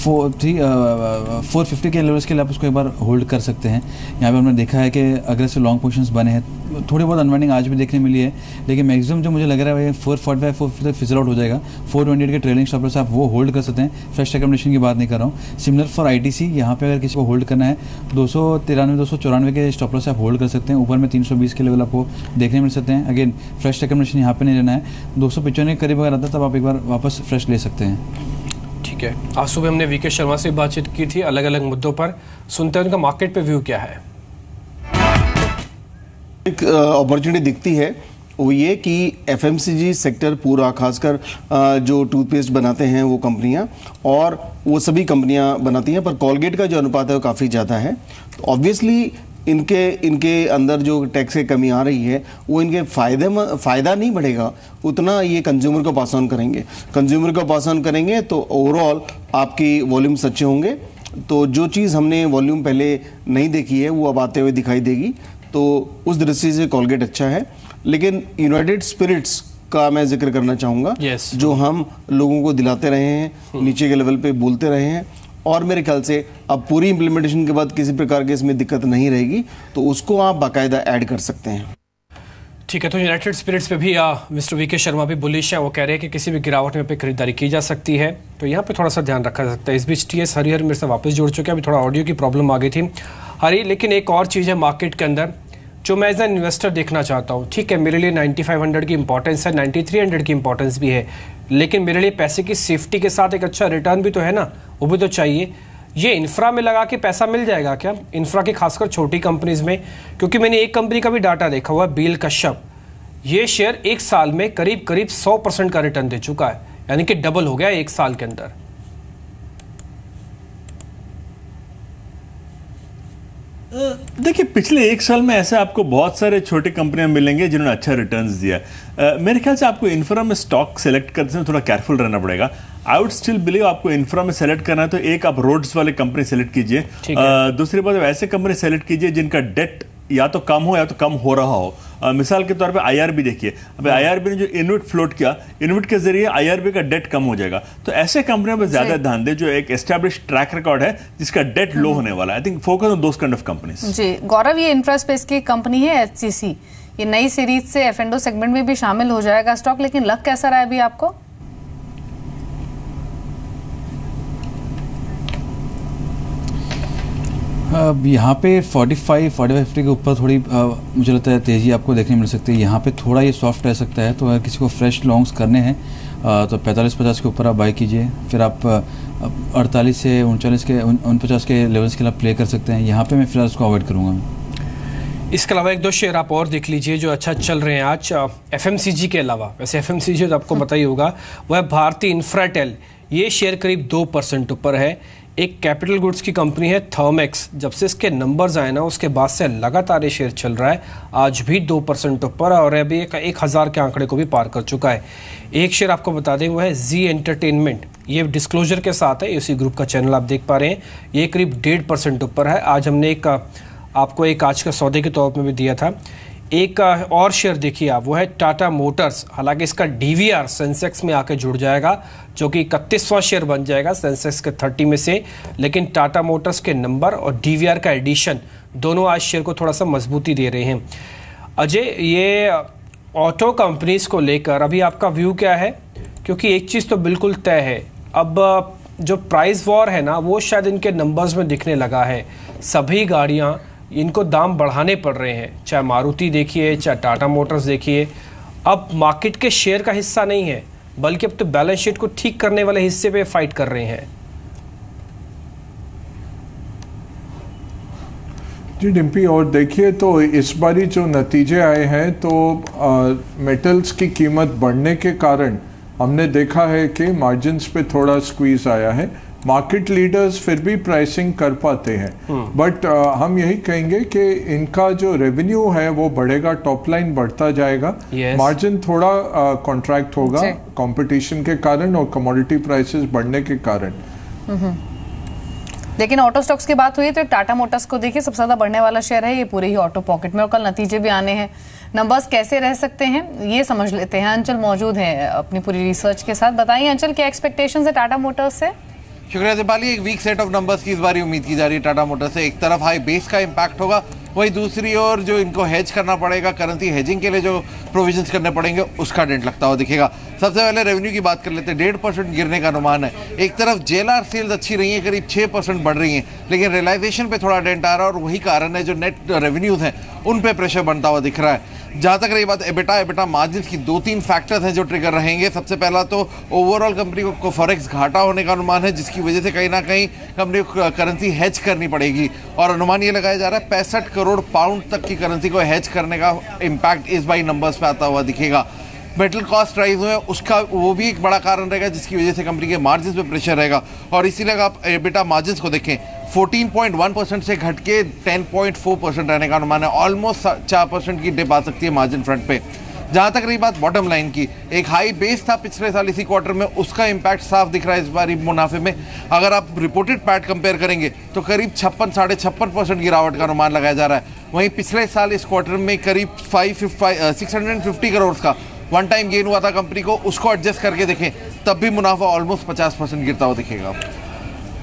450 के लेवल्स के लिए आप उसको एक बार होल्ड कर सकते हैं। यहाँ पे हमने देखा है कि अग्रेसिव लॉन्ग पोजीशंस बने हैं, थोड़ी बहुत अनवाइंडिंग आज भी देखने मिली है, लेकिन मैक्सिमम जो मुझे लग रहा है 445 450 तक फिजल आउट हो जाएगा। 428 के ट्रेलिंग स्टॉप लॉस आप वो होल्ड कर सकते हैं, फ्रेश रिकमेंडेशन की बात नहीं कर रहा हूँ। सिमिलर फॉर आईटीसी, यहाँ पे अगर किसी को होल्ड करना है 293 294 के स्टॉप लॉस आप होल्ड कर सकते हैं। ऊपर में 320 के लेवल आपको देखने मिल सकते हैं। अगेन फ्रेश रिकमेंडेशन यहाँ पे नहीं लेना है, 295 के करीब अगर आता है तब आप एक बार वापस फ्रेश ले सकते हैं। ठीक है, आज सुबह हमने वीके शर्मा से बातचीत की थी अलग अलग मुद्दों पर, सुनते हैं उनका मार्केट पे व्यू क्या है। एक अपॉर्चुनिटी दिखती है वो ये कि एफएमसीजी सेक्टर पूरा, खासकर जो टूथपेस्ट बनाते हैं वो कंपनियां, और वो सभी कंपनियां बनाती हैं, पर कॉलगेट का जो अनुपात है वो काफ़ी ज़्यादा है। तो ऑब्वियसली इनके अंदर जो टैक्स की कमी आ रही है वो इनके फ़ायदा नहीं बढ़ेगा उतना ये कंज्यूमर को पास ऑन करेंगे। कंज्यूमर को पास ऑन करेंगे तो ओवरऑल आपकी वॉल्यूम्स अच्छे होंगे। तो जो चीज़ हमने वॉल्यूम पहले नहीं देखी है वो अब आते हुए दिखाई देगी, तो उस दृष्टि से कॉलगेट अच्छा है। लेकिन यूनाइटेड स्पिरिट्स का मैं जिक्र करना चाहूँगा, जो हम लोगों को दिलाते रहे हैं, नीचे के लेवल पे बोलते रहे हैं, और मेरे ख्याल से अब पूरी इम्प्लीमेंटेशन के बाद किसी प्रकार की इसमें दिक्कत नहीं रहेगी, तो उसको आप बाकायदा ऐड कर सकते हैं। ठीक है, तो यूनाइटेड स्पिरिट्स पे भी मिस्टर वीके शर्मा भी बुलिश है, वो कह रहे हैं कि किसी भी गिरावट में पे खरीदारी की जा सकती है, तो यहाँ पे थोड़ा सा ध्यान रखा जा सकता है। इस बीच टीएस हरिहर मेरे से वापस जुड़ चुके हैं, अभी थोड़ा ऑडियो की प्रॉब्लम आ गई थी हरी। लेकिन एक और चीज़ है मार्केट के अंदर जो मैं एज एन इन्वेस्टर देखना चाहता हूँ। ठीक है, मेरे लिए 9500 की इंपॉर्टेंस है, 9300 की इंपॉर्टेंस भी है, लेकिन मेरे लिए पैसे की सेफ्टी के साथ एक अच्छा रिटर्न भी तो है ना, वो भी तो चाहिए। ये इंफ्रा में लगा के पैसा मिल जाएगा क्या? इंफ्रा के खासकर छोटी कंपनीज में, क्योंकि मैंने एक कंपनी का भी डाटा देखा हुआ है, बीएल कश्यप, ये शेयर एक साल में करीब 100% का रिटर्न दे चुका है, यानी कि डबल हो गया एक साल के अंदर। देखिए, पिछले एक साल में ऐसे आपको बहुत सारे छोटे कंपनियां मिलेंगे जिन्होंने अच्छा रिटर्न्स दिया। मेरे ख्याल से आपको इंफ्रा में स्टॉक सेलेक्ट करते समय थोड़ा केयरफुल रहना पड़ेगा। आई वुड स्टिल बिलीव आपको इंफ्रा में सेलेक्ट करना है तो एक आप रोड्स वाले कंपनी सेलेक्ट कीजिए, दूसरी बात ऐसे कंपनी सेलेक्ट कीजिए जिनका डेट या तो कम हो या तो कम हो रहा हो। मिसाल के तौर पे आईआरबी देखिए, अब आईआरबी ने जो इनविट फ्लोट किया, इनविट के जरिए आईआरबी का डेट कम हो जाएगा। तो ऐसे कंपनियों पर ज्यादा ध्यान दे जो एक एस्टैब्लिश ट्रैक रिकॉर्ड है जिसका डेट लो होने वाला है। I think focus on those kind of companies. Ji Gaurav, ये इंफ्रास्पेस की कंपनी है एचसीसी, ये नई सीरीज से एफ&ओ सेगमेंट में भी शामिल हो जाएगा स्टॉक, लेकिन लग कैसा रहा है अभी आपको? अब यहाँ पे 45 के ऊपर थोड़ी मुझे लगता है तेज़ी आपको देखने मिल सकती है। यहाँ पे थोड़ा ये सॉफ्ट रह सकता है, तो अगर किसी को फ्रेश लॉन्ग्स करने हैं तो 45-50 के ऊपर आप बाय कीजिए, फिर आप 48 से 49 के लेवल्स के लिए प्ले कर सकते हैं। यहाँ पे मैं फिलहाल उसको अवॉइड करूँगा। इसके अलावा एक दो शेयर आप और देख लीजिए जो अच्छा चल रहे हैं आज एफएमसीजी के अलावा। वैसे एफएमसीजी तो आपको पता ही होगा, वह भारतीय इंफ्राटेल, ये शेयर करीब 2% ऊपर है। एक कैपिटल गुड्स की कंपनी है थर्मेक्स, जब से इसके नंबर्स आए ना उसके बाद से लगातार ये शेयर चल रहा है, आज भी 2% ऊपर और अभी 1000 के आंकड़े को भी पार कर चुका है। एक शेयर आपको बता दें वो है जी एंटरटेनमेंट, ये डिस्क्लोजर के साथ है, इसी ग्रुप का चैनल आप देख पा रहे हैं, ये करीब 1.5% ऊपर है। आज हमने आपको एक आज का सौदे के तौर पर भी दिया था। एक और शेयर देखिए आप, वो है टाटा मोटर्स, हालांकि इसका डीवीआर सेंसेक्स में आके जुड़ जाएगा जो कि 31वां शेयर बन जाएगा सेंसेक्स के 30 में से, लेकिन टाटा मोटर्स के नंबर और डीवीआर का एडिशन दोनों आज शेयर को थोड़ा सा मजबूती दे रहे हैं। अजय, ये ऑटो कंपनीज को लेकर अभी आपका व्यू क्या है? क्योंकि एक चीज़ तो बिल्कुल तय है, अब जो प्राइस वॉर है ना वो शायद इनके नंबर्स में दिखने लगा है। सभी गाड़ियाँ इनको दाम बढ़ाने पड़ रहे हैं, चाहे मारुति देखिए चाहे टाटा मोटर्स देखिए, अब मार्केट के शेयर का हिस्सा नहीं है बल्कि अब तो बैलेंस शीट को ठीक करने वाले हिस्से पे फाइट कर रहे हैं। जी डिम्पी, और देखिए तो इस बारी जो नतीजे आए हैं तो मेटल्स की कीमत बढ़ने के कारण हमने देखा है कि मार्जिन्स पे थोड़ा स्क्वीज आया है। मार्केट लीडर्स फिर भी प्राइसिंग कर पाते हैं, बट हम यही कहेंगे कि इनका जो रेवेन्यू है वो बढ़ेगा, टॉप लाइन बढ़ता जाएगा, मार्जिन थोड़ा कॉन्ट्रैक्ट होगा कंपटीशन के कारण और कमोडिटी प्राइसेस बढ़ने के कारण। लेकिन ऑटो स्टॉक्स की बात हुई तो टाटा मोटर्स को देखिए, सबसे ज्यादा बढ़ने वाला शेयर है ये पूरे ही ऑटो पॉकेट में, और कल नतीजे भी आने हैं। नंबर्स कैसे रह सकते हैं ये समझ लेते हैं। अंचल मौजूद है अपनी पूरी रिसर्च के साथ। बताइए अंचल, क्या एक्सपेक्टेशंस है टाटा मोटर्स से? शुक्रिया दीपाली। एक वीक सेट ऑफ नंबर्स की इस बार उम्मीद की जा रही है टाटा मोटर्स से। एक तरफ हाई बेस का इम्पैक्ट होगा, वही दूसरी ओर जो इनको हेज करना पड़ेगा, करेंसी हेजिंग के लिए जो प्रोविजंस करने पड़ेंगे उसका डेंट लगता हुआ दिखेगा। सबसे पहले रेवेन्यू की बात कर लेते हैं। 1.5% गिरने का अनुमान है। एक तरफ जेएलआर सेल्स अच्छी रही है, करीब 6% बढ़ रही हैं, लेकिन रियलाइजेशन पे थोड़ा डेंट आ रहा है और वही कारण है जो नेट रेवेन्यूज हैं उन पे प्रेशर बनता हुआ दिख रहा है। जहाँ तक रही बात एबिटा मार्जिन्स की, 2-3 फैक्टर्स हैं जो ट्रिगर रहेंगे। सबसे पहला तो ओवरऑल कंपनी को फॉरेक्स घाटा होने का अनुमान है, जिसकी वजह से कहीं ना कहीं कंपनी को करेंसी हेज करनी पड़ेगी, और अनुमान ये लगाया जा रहा है 65 करोड़ पाउंड तक की करेंसी को हेज करने का इम्पैक्ट इस बाई नंबर्स पे आता हुआ दिखेगा। मेटल कॉस्ट राइज हुए उसका वो भी एक बड़ा कारण रहेगा, जिसकी वजह से कंपनी के मार्जिन पे प्रेशर रहेगा। और इसीलिए आप एबिटा मार्जिन को देखें, 14.1% से घट के 10.4% रहने का अनुमान है। ऑलमोस्ट 4% की डिप आ सकती है मार्जिन फ्रंट पे। जहाँ तक रही बात बॉटम लाइन की, एक हाई बेस था पिछले साल इसी क्वार्टर में, उसका इम्पैक्ट साफ दिख रहा है इस बार मुनाफे में। अगर आप रिपोर्टेड पैट कंपेयर करेंगे तो करीब 56-56% गिरावट का अनुमान लगाया जा रहा है। वहीं पिछले साल इस क्वार्टर में करीब 650 करोड़ का वन टाइम गेन हुआ था कंपनी को, उसको एडजस्ट करके देखें तब भी मुनाफा ऑलमोस्ट 50% गिरता हुआ दिखेगा।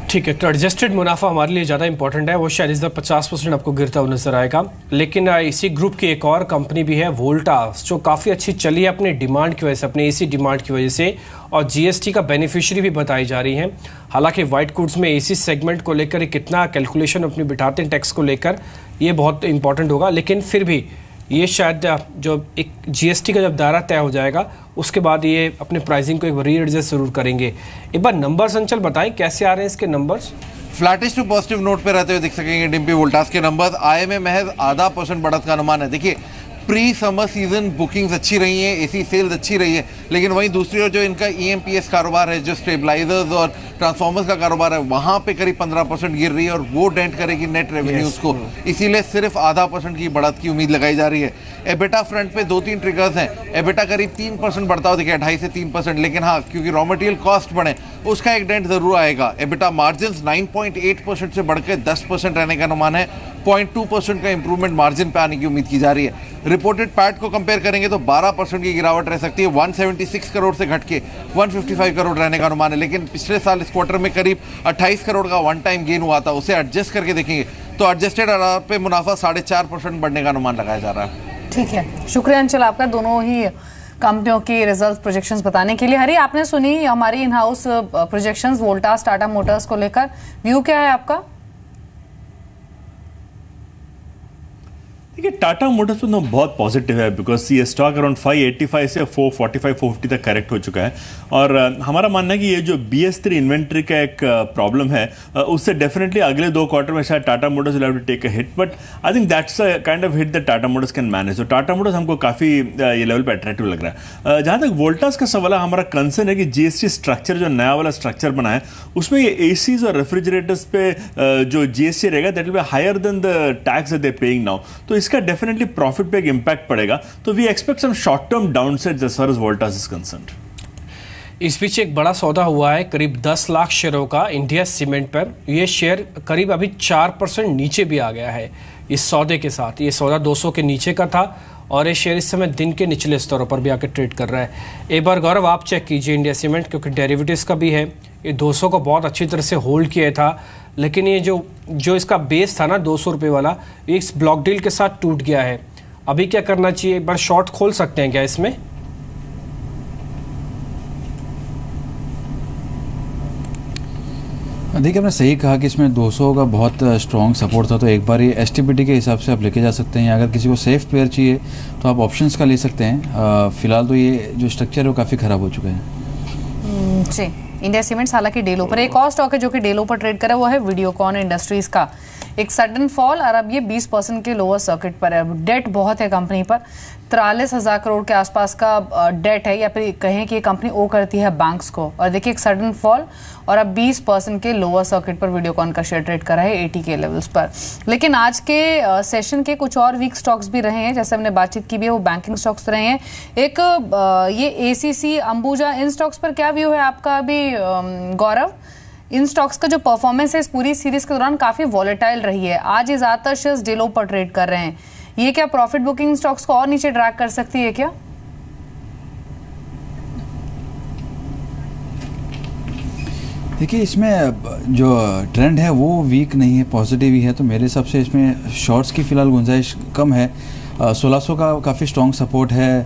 ठीक है, तो एडजस्टेड मुनाफा हमारे लिए ज़्यादा इंपॉर्टेंट है, वो शायद इस 50% आपको गिरता हुआ नजर आएगा। लेकिन इसी ग्रुप की एक और कंपनी भी है वोल्टास, जो काफ़ी अच्छी चली है अपने डिमांड की वजह से, अपने एसी डिमांड की वजह से, और जीएसटी का बेनिफिशियरी भी बताई जा रही है। हालांकि वाइट गुड्स में एसी सेगमेंट को लेकर कितना कैलकुलेशन अपनी बिठाते हैं टैक्स को लेकर, ये बहुत इंपॉर्टेंट होगा। लेकिन फिर भी ये शायद जो एक जीएसटी का जब दायरा तय हो जाएगा उसके बाद ये अपने प्राइसिंग को एक बार रीएडजस्ट जरूर करेंगे। एक बार नंबर्स अंचल बताएं कैसे आ रहे हैं इसके numbers? Flattish to positive note पे रहते हुए दिख सकेंगे डिम्पी वोल्टास के नंबर्स। आय में महज 0.5% बढ़त का अनुमान है। देखिए प्री समर सीजन बुकिंग्स अच्छी रही हैं, एसी सेल्स अच्छी रही है, लेकिन वहीं दूसरी ओर जो इनका ईएमपीएस कारोबार है, जो स्टेबलाइजर्स और ट्रांसफॉर्मर्स का कारोबार है, वहां पे करीब 15% गिर रही है और वो डेंट करेगी नेट रेवेन्यूज को, इसीलिए सिर्फ आधा % की बढ़त की उम्मीद लगाई जा रही है। एबिटा फ्रंट पे 2-3 ट्रिगर्स हैं। एबिटा करीब 3% बढ़ता हुआ देखिए, 2.5 से 3%, लेकिन हाँ क्योंकि रॉ मटेरियल कॉस्ट बढ़े उसका एक डेंट जरूर आएगा। एबिटा मार्जिन 9.8% से बढ़कर 10% रहने का अनुमान है। 0.2% का इंप्रूवमेंट मार्जिन पे आने की उम्मीद की जा रही है। रिपोर्टेड पैट को कंपेयर करेंगे तो 12% की गिरावट रह सकती है, 176 करोड़ से घट के 155 करोड़ रहने का अनुमान है। लेकिन पिछले साल इस क्वार्टर में करीब 28 करोड़ का वन टाइम गेन हुआ था, उसे एडजस्ट करके देखेंगे तो एडजस्टेड आधार पे मुनाफा 4.5% बढ़ने का अनुमान लगाया जा रहा है। ठीक है, शुक्रिया अंचल आपका दोनों ही कंपनियों की रिजल्ट प्रोजेक्शंस बताने के लिए। हरी, आपने सुनी हमारी in house projections Voltas Tata Motors को लेकर, व्यू क्या है आपका? देखिए टाटा मोटर्स तो बहुत पॉजिटिव है बिकॉज ये स्टॉक अराउंड 585 से 445-450 तक करेक्ट हो चुका है और हमारा मानना है कि ये जो BS3 इन्वेंट्री का एक प्रॉब्लम है उससे डेफिनेटली अगले 2 क्वार्टर में शायद Tata Motors will have to take a hit, but I think that's a kind of hit that Tata Motors can manage. तो टाटा मोटर्स हमको काफ़ी ये लेवल पर अट्रैक्टिव लग रहा है। जहाँ तक वोल्टास का सवाल है, हमारा कंसर्न है कि GST स्ट्रक्चर जो नया वाला स्ट्रक्चर बना है उसमें ये ACs और रेफ्रिजरेटर्स पे जो GST रहेगा that will be higher than the tax that they paying now, तो इसका डेफिनेटली प्रॉफिट पे एक इंपैक्ट पड़ेगा। तो we expect some short term downside as far as Voltas is concerned. इस बीच एक बड़ा सौदा हुआ है करीब 10 लाख शेयरों का इंडिया सीमेंट पर। ये शेयर करीब अभी 4% नीचे भी आ गया है इस सौदे के साथ। ये सौदा 200 के नीचे का था और ये शेयर इस समय दिन के निचले स्तरों पर भी आकर ट्रेड कर रहा है। एक बार गौरव आप चेक कीजिए इंडिया सीमेंट, क्योंकि डेरिवेटिव्स का भी है। ये 200 को बहुत अच्छी तरह से होल्ड किया था, लेकिन ये जो इसका बेस था ना 200 रुपये वाला, ये इस ब्लॉक डील के साथ टूट गया है। अभी क्या करना चाहिए? एक बार शॉर्ट खोल सकते हैं क्या इसमें? देखिए आपने सही कहा कि इसमें 200 का बहुत स्ट्रॉन्ग सपोर्ट था, तो एक बार ये STPT के हिसाब से आप लेके जा सकते हैं। अगर किसी को सेफ पेयर चाहिए तो आप ऑप्शंस का ले सकते हैं। फिलहाल तो ये जो स्ट्रक्चर है वो काफ़ी ख़राब हो चुका है। जी, इंडिया सीमेंट्स हालांकि डेलो पर, एक और स्टॉक है जो कि डेलो पर ट्रेड करा, वो है वीडियोकॉन इंडस्ट्रीज का। एक सडन फॉल और अब ये 20% के लोअर सर्किट पर है। डेट बहुत है कंपनी पर, 43,000 करोड़ के आसपास का डेट है, या फिर कहें कि ये कंपनी ओ करती है बैंक्स को। और देखिए एक सडन फॉल और अब 20% के लोअर सर्किट पर वीडियोकॉन का शेयर ट्रेड करा है 80 के लेवल्स पर। लेकिन आज के सेशन के कुछ और वीक स्टॉक्स भी रहे हैं, जैसे हमने बातचीत की भी है, वो बैंकिंग स्टॉक्स रहे हैं। एक ये ACC, अंबुजा, इन स्टॉक्स पर क्या व्यू है आपका अभी गौरव? इन स्टॉक्स का जो परफॉर्मेंस है इस पूरी सीरीज के दौरान काफी वॉलेटाइल रही है। आज ये ज्यादातर शेयर्स डेलो पर ट्रेड कर रहे हैं। ये क्या प्रॉफिट बुकिंग स्टॉक्स को और नीचे ड्रैग कर सकती है क्या? देखिए इसमें जो ट्रेंड है वो वीक नहीं है, पॉजिटिव ही है। तो मेरे हिसाब से इसमें शॉर्ट्स की फिलहाल गुंजाइश कम है। 1600 का काफ़ी स्ट्रॉन्ग सपोर्ट है,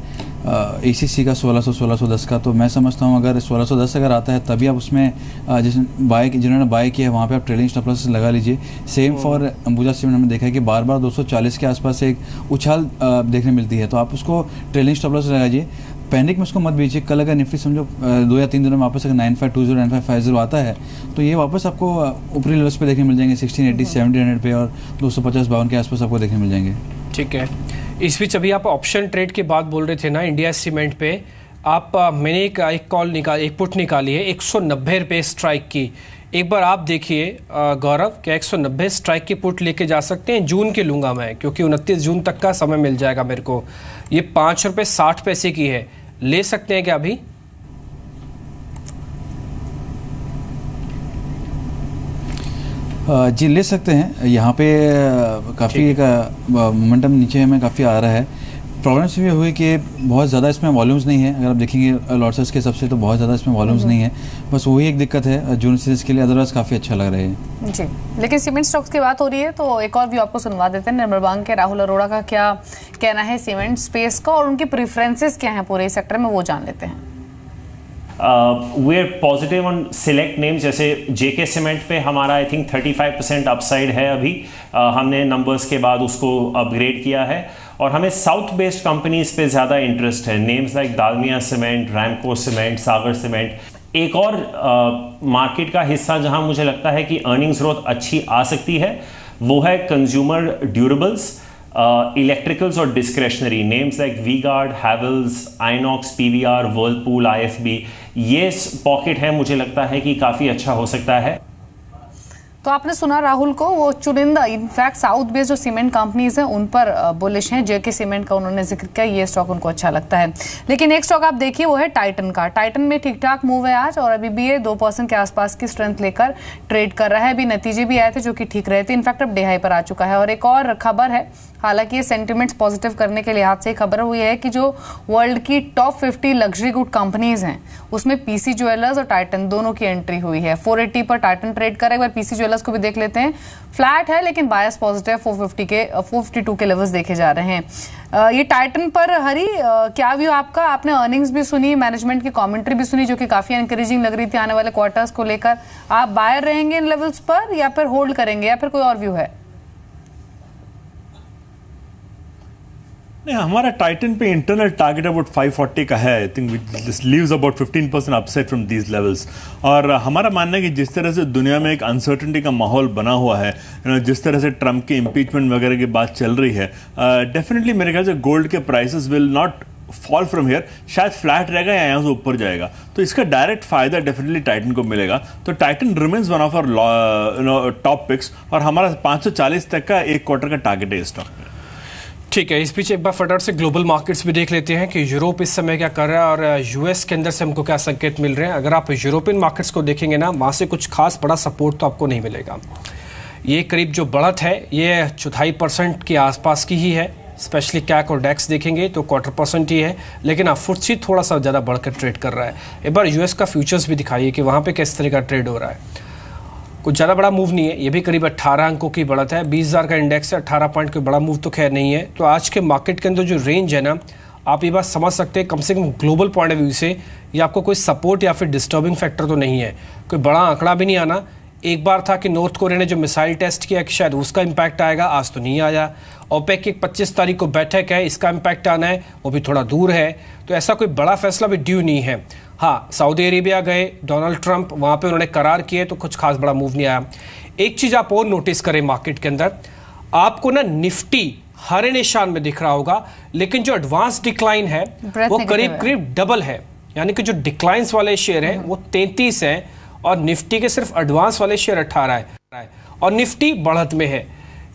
ACC का 1600-1610 का। तो मैं समझता हूँ अगर 1610 अगर आता है तभी आप उसमें जिन्होंने बाय किया है वहाँ पे आप ट्रेलिंग स्टॉप लॉस लगा लीजिए। सेम फॉर अंबुजा सीमेंट, हमने देखा है कि बार बार 240 के आसपास एक उछाल देखने मिलती है, तो आप उसको ट्रेलिंग स्टॉप लॉस लगाइए। पैनिक में उसको मत बीजिए। कल अगर निफ्टी समझो 2 या 3 दिनों में वापस अगर 9520 9550 आता है तो ये वापस आपको ऊपरी लेवल्स पे देखने मिल जाएंगे, 1680 1700 पे, और 250-52 के आसपास आपको देखने मिल जाएंगे। ठीक है। इस बीच अभी आप ऑप्शन ट्रेड की बात बोल रहे थे ना इंडिया सीमेंट पे, आप मैंने एक पुट निकाली है 190 रुपये स्ट्राइक की। एक बार आप देखिए गौरव, क्या 190 स्ट्राइक की पुट लेके जा सकते हैं? जून की लूँगा मैं, क्योंकि 29 जून तक का समय मिल जाएगा मेरे को। ये 5 रुपये 60 पैसे की है, ले सकते हैं क्या अभी? जी ले सकते हैं। यहाँ पे काफ़ी एक मोमेंटम नीचे में काफ़ी आ रहा है। प्रॉब्लम्स भी हुई कि बहुत ज़्यादा इसमें वॉल्यूम्स नहीं है। अगर आप देखेंगे लॉसेस के सबसे तो बहुत ज़्यादा इसमें वॉल्यूम्स नहीं है, बस वही एक दिक्कत है जून सीरीज के लिए। अदरवाइज काफ़ी अच्छा लग रहा है जी। लेकिन सीमेंट स्टॉक्स की बात हो रही है तो एक और व्यू आपको सुनवा देते हैं। निर्मल बैंक के राहुल अरोड़ा का क्या कहना है सीमेंट स्पेस का, और उनकी प्रेफरेंसेस क्या हैं पूरे सेक्टर में, वो जान लेते हैं। We are positive on select names, जैसे जेके सीमेंट पे हमारा आई थिंक 35% अपसाइड है अभी। हमने नंबर्स के बाद उसको अपग्रेड किया है, और हमें साउथ बेस्ड कंपनीज पे ज़्यादा इंटरेस्ट है। Names like Dalmia cement, Ramco cement, Sagar cement. एक और मार्केट का हिस्सा जहां मुझे लगता है कि अर्निंग्स ग्रोथ अच्छी आ सकती है वो है कंज्यूमर ड्यूरेबल्स। इलेक्ट्रिकल्स और discretionary names like V-Guard, Havells, INOX, PVR, Whirlpool, IFB, ये पॉकेट है, मुझे लगता है कि काफ़ी अच्छा हो सकता है। तो आपने सुना राहुल को, वो चुनिंदा इनफैक्ट साउथ बेस्ड जो सीमेंट कंपनीज हैं उन पर बुलिश हैं। जेके सीमेंट का उन्होंने जिक्र किया, ये स्टॉक उनको अच्छा लगता है। लेकिन एक स्टॉक आप देखिए वो है टाइटन का। टाइटन में ठीक ठाक मूव है आज और अभी भी ये 2% के आसपास की स्ट्रेंथ लेकर ट्रेड कर रहा है। अभी नतीजे भी आए थे जो कि ठीक रहे थे, इनफैक्ट अब डे हाई पर आ चुका है। और एक और खबर है, हालांकि ये सेंटिमेंट्स पॉजिटिव करने के लिहाज से खबर हुई है कि जो वर्ल्ड की टॉप 50 लग्जरी गुड कंपनीज हैं उसमें पीसी ज्वेलर्स और टाइटन दोनों की एंट्री हुई है। 480 पर टाइटन ट्रेड कर रहा है। एक बार पीसी ज्वेलर्स को भी देख लेते हैं, फ्लैट है लेकिन बायस पॉजिटिव 452 के लेवल्स देखे जा रहे हैं। ये टाइटन पर हरी क्या व्यू आपका? आपने अर्निंग्स भी सुनी, मैनेजमेंट की कमेंट्री भी सुनी जो कि काफी एनकरेजिंग लग रही थी आने वाले क्वार्टर्स को लेकर। आप बायर रहेंगे इन लेवल्स पर या फिर होल्ड करेंगे या फिर कोई और व्यू है? हमारा टाइटन पे इंटरनल टारगेट अबाउट 540 का है। I think this leaves about 15% upside from these levels. और हमारा मानना है कि जिस तरह से दुनिया में एक अनसर्टेनिटी का माहौल बना हुआ है, जिस तरह से ट्रंप की इम्पीचमेंट वगैरह की बात चल रही है, डेफिनेटली मेरे ख्याल से गोल्ड के prices will not fall from here, शायद फ्लैट रहेगा या यहाँ से ऊपर जाएगा। तो इसका डायरेक्ट फायदा डेफिनेटली टाइटन को मिलेगा। तो Titan remains one of our top picks और हमारा 540 तक का एक क्वार्टर का टारगेट है स्टॉक में। ठीक है, इस पीछे एक बार फटाफट से ग्लोबल मार्केट्स भी देख लेते हैं कि यूरोप इस समय क्या कर रहा है और यूएस के अंदर से हमको क्या संकेत मिल रहे हैं। अगर आप यूरोपियन मार्केट्स को देखेंगे ना, वहाँ से कुछ खास बड़ा सपोर्ट तो आपको नहीं मिलेगा। ये करीब जो बढ़त है ये 0.25% के आसपास की ही है। स्पेशली कैक और डेक्स देखेंगे तो 0.25% ही है, लेकिन आप फुटसी थोड़ा सा ज़्यादा बढ़कर ट्रेड कर रहा है। एक बार यूएस का फ्यूचर्स भी दिखाइए कि वहाँ पर किस तरह का ट्रेड हो रहा है। कुछ ज़्यादा बड़ा मूव नहीं है, ये भी करीब 18 अंकों की बढ़त है। 20,000 का इंडेक्स है, 18 पॉइंट कोई बड़ा मूव तो खैर नहीं है। तो आज के मार्केट के अंदर जो रेंज है ना, आप ये बात समझ सकते हैं कम से कम ग्लोबल पॉइंट ऑफ व्यू से ये आपको कोई सपोर्ट या फिर डिस्टर्बिंग फैक्टर तो नहीं है। कोई बड़ा आंकड़ा भी नहीं आना। एक बार था कि नॉर्थ कोरिया ने जो मिसाइल टेस्ट किया कि शायद उसका इम्पैक्ट आएगा, आज तो नहीं आया। ओपेक की 25 तारीख को बैठक है, इसका इम्पैक्ट आना है, वो भी थोड़ा दूर है। तो ऐसा कोई बड़ा फैसला भी ड्यू नहीं है। हाँ, सऊदी अरेबिया गए डोनाल्ड ट्रंप, वहाँ पे उन्होंने करार किए तो कुछ खास बड़ा मूव नहीं आया। एक चीज़ आप और नोटिस करें मार्केट के अंदर, आपको ना निफ्टी हरे निशान में दिख रहा होगा, लेकिन जो एडवांस डिक्लाइन है वो करीब करीब डबल है। यानी कि जो डिक्लाइंस वाले शेयर हैं वो 33 हैं और निफ्टी के सिर्फ एडवांस वाले शेयर 18 है और निफ्टी बढ़त में है।